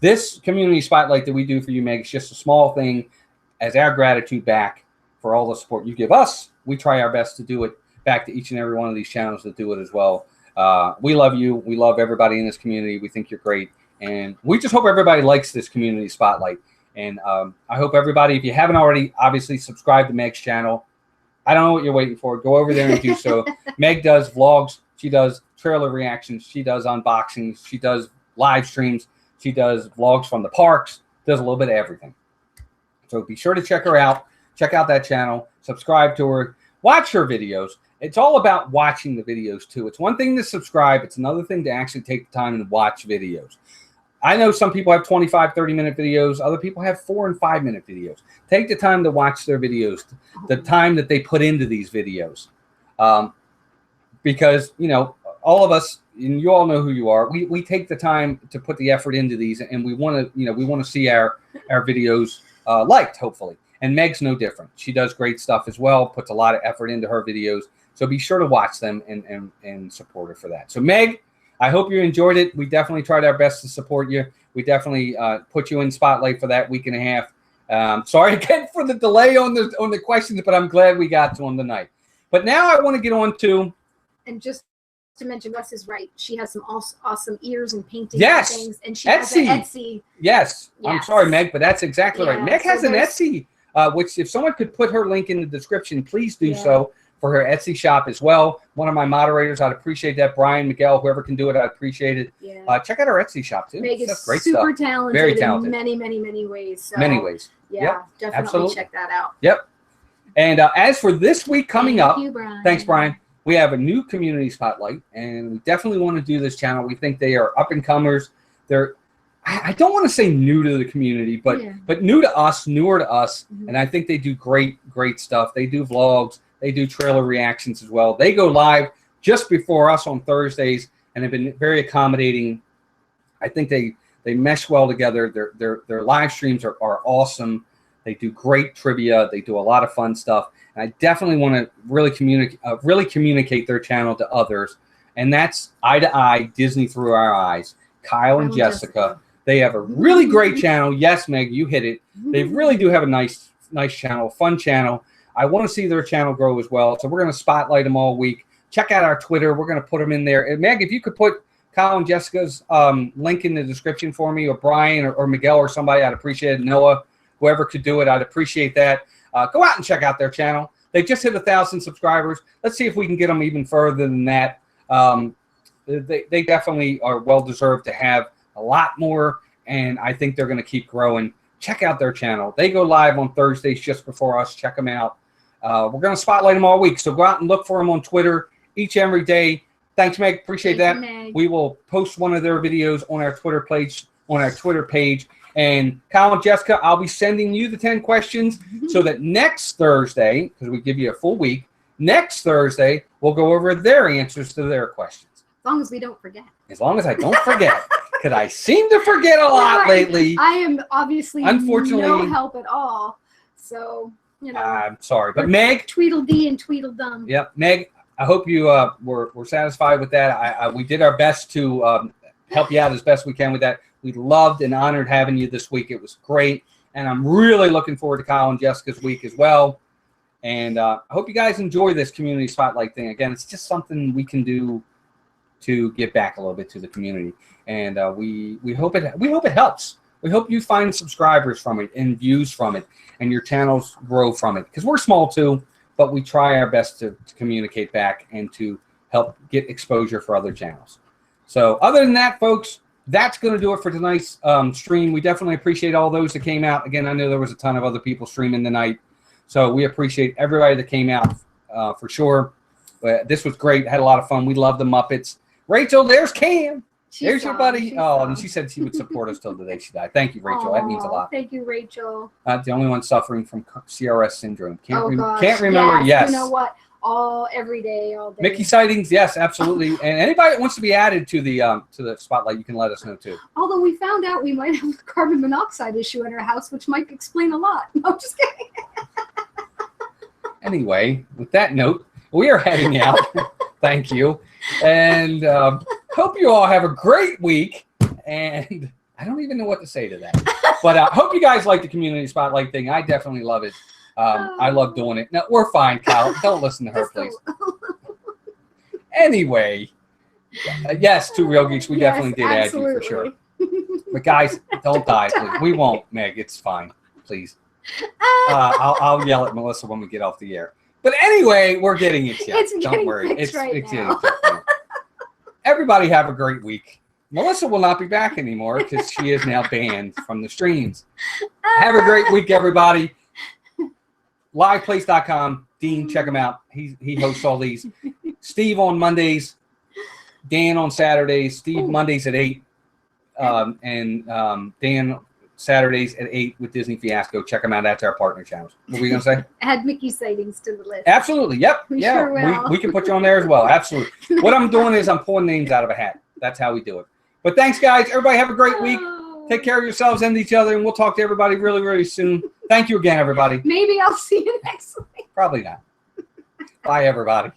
this community spotlight that we do for you, Meg, is just a small thing as our gratitude back for all the support you give us. We try our best to do it back to each and every one of these channels that do it as well. We love you. We love everybody in this community. We think you're great. And we just hope everybody likes this community spotlight. And I hope everybody, if you haven't already, obviously subscribe to Meg's channel. I don't know what you're waiting for. Go over there and do so. Meg does vlogs. She does trailer reactions. She does unboxings. She does live streams. She does vlogs from the parks. Does a little bit of everything. So be sure to check her out. Check out that channel. Subscribe to her. Watch her videos. It's all about watching the videos, too. It's one thing to subscribe. It's another thing to actually take the time and watch videos. I know some people have 25, 30-minute videos. Other people have 4- and 5-minute videos. Take the time to watch their videos, the time that they put into these videos. Because, you know, all of us, and you all know who you are, we take the time to put the effort into these, and we want to, you know, we want to see our videos liked, hopefully. And Meg's no different. She does great stuff as well, puts a lot of effort into her videos. So be sure to watch them and support her for that. So, Meg, I hope you enjoyed it. We definitely tried our best to support you. We definitely put you in spotlight for that week and a half. Sorry again for the delay on the questions, but I'm glad we got to them tonight. But now I want to get on to... And just to mention, Wes is right. She has some awesome ears and paintings and things. And she has an Etsy. Yes. I'm sorry, Meg, but that's exactly right. Meg has an Etsy, which if someone could put her link in the description, please do so. For her Etsy shop as well. One of my moderators, I'd appreciate that. Brian, Miguel, whoever can do it, I'd appreciate it. Yeah. Check out our Etsy shop, too. Meg is great super stuff. talented, very talented in many, many, many ways. So, many ways. Yeah, definitely absolutely. Check that out. Yep. And as for this week coming up, Brian. Thanks, Brian. We have a new community spotlight, and we definitely want to do this channel. We think they are up-and-comers. They're, I don't want to say new to the community, but new to us, newer to us. And I think they do great stuff. They do vlogs. They do trailer reactions as well. They go live just before us on Thursdays and have been very accommodating. I think they mesh well together. Their live streams are awesome. They do great trivia. They do a lot of fun stuff. And I definitely want to really communicate their channel to others. And that's Eye to Eye, Disney Through Our Eyes. Kyle and Jessica. They have a really great channel. Yes, Meg, you hit it. They really do have a nice channel, fun channel. I want to see their channel grow as well. So we're going to spotlight them all week. Check out our Twitter. We're going to put them in there. And Meg, if you could put Kyle and Jessica's link in the description for me, or Brian or Miguel or somebody, I'd appreciate it. Noah, whoever could do it, I'd appreciate that. Go out and check out their channel. They just hit 1,000 subscribers. Let's see if we can get them even further than that. They definitely are well-deserved to have a lot more, and I think they're going to keep growing. Check out their channel. They go live on Thursdays just before us. Check them out. We're going to spotlight them all week, so go out and look for them on Twitter each and every day. Thanks, Meg. Appreciate that. Meg. We will post one of their videos on our Twitter page. And Kyle and Jessica, I'll be sending you the 10 questions so that next Thursday, because we give you a full week, next Thursday, we'll go over their answers to their questions. As long as we don't forget. As long as I don't forget. Because I seem to forget a lot lately. I am obviously unfortunately no help at all. So, you know. I'm sorry. But Meg. Tweedledee and Tweedledum. Yep. Meg, I hope you were satisfied with that. We did our best to help you out as best we can with that. We loved and honored having you this week. It was great. And I'm really looking forward to Kyle and Jessica's week as well. And I hope you guys enjoy this community spotlight thing. Again, it's just something we can do to give back a little bit to the community. And we hope it helps. We hope you find subscribers from it and views from it and your channels grow from it. Because we're small too, but we try our best to communicate back and to help get exposure for other channels. So other than that, folks, that's going to do it for tonight's stream. We definitely appreciate all those that came out. Again, I know there was a ton of other people streaming tonight. So we appreciate everybody that came out for sure. But this was great. Had a lot of fun. We love the Muppets. Rachel, there's Cam. There's your buddy. And she said she would support us till the day she died. Thank you, Rachel. That means a lot. Thank you, Rachel. The only one suffering from CRS syndrome. Can't remember. Yes. You know what? Every day, all day. Mickey sightings, yes, absolutely. And anybody that wants to be added to the spotlight, you can let us know too. Although we found out we might have a carbon monoxide issue in our house, which might explain a lot. No, I'm just kidding. Anyway, with that note, we are heading out. Thank you. And hope you all have a great week. And I don't even know what to say to that. But I hope you guys like the community spotlight thing. I definitely love it. I love doing it. No, we're fine, Kyle. Don't listen to her, please. Anyway, yes, Two Real Geeks. We definitely did absolutely. add you for sure. But guys, don't die, please. We won't, Meg. It's fine. Please. I'll yell at Melissa when we get off the air. But anyway, we're getting it yet. Don't worry. It's now. Everybody have a great week. Melissa will not be back anymore because she is now banned from the streams. Have a great week, everybody. Liveplace.com. Dean, check him out. He hosts all these. Steve on Mondays. Dan on Saturdays. Steve Mondays at 8. And Dan Saturdays at 8 with Disney Fiasco. Check them out. That's our partner channels. What were you going to say? Add Mickey sightings to the list. Absolutely. Yep. We sure will. We can put you on there as well. Absolutely. What I'm doing is I'm pulling names out of a hat. That's how we do it. But thanks, guys. Everybody have a great week. Take care of yourselves and each other, and we'll talk to everybody really, really soon. Thank you again, everybody. Maybe I'll see you next week. Probably not. Bye, everybody.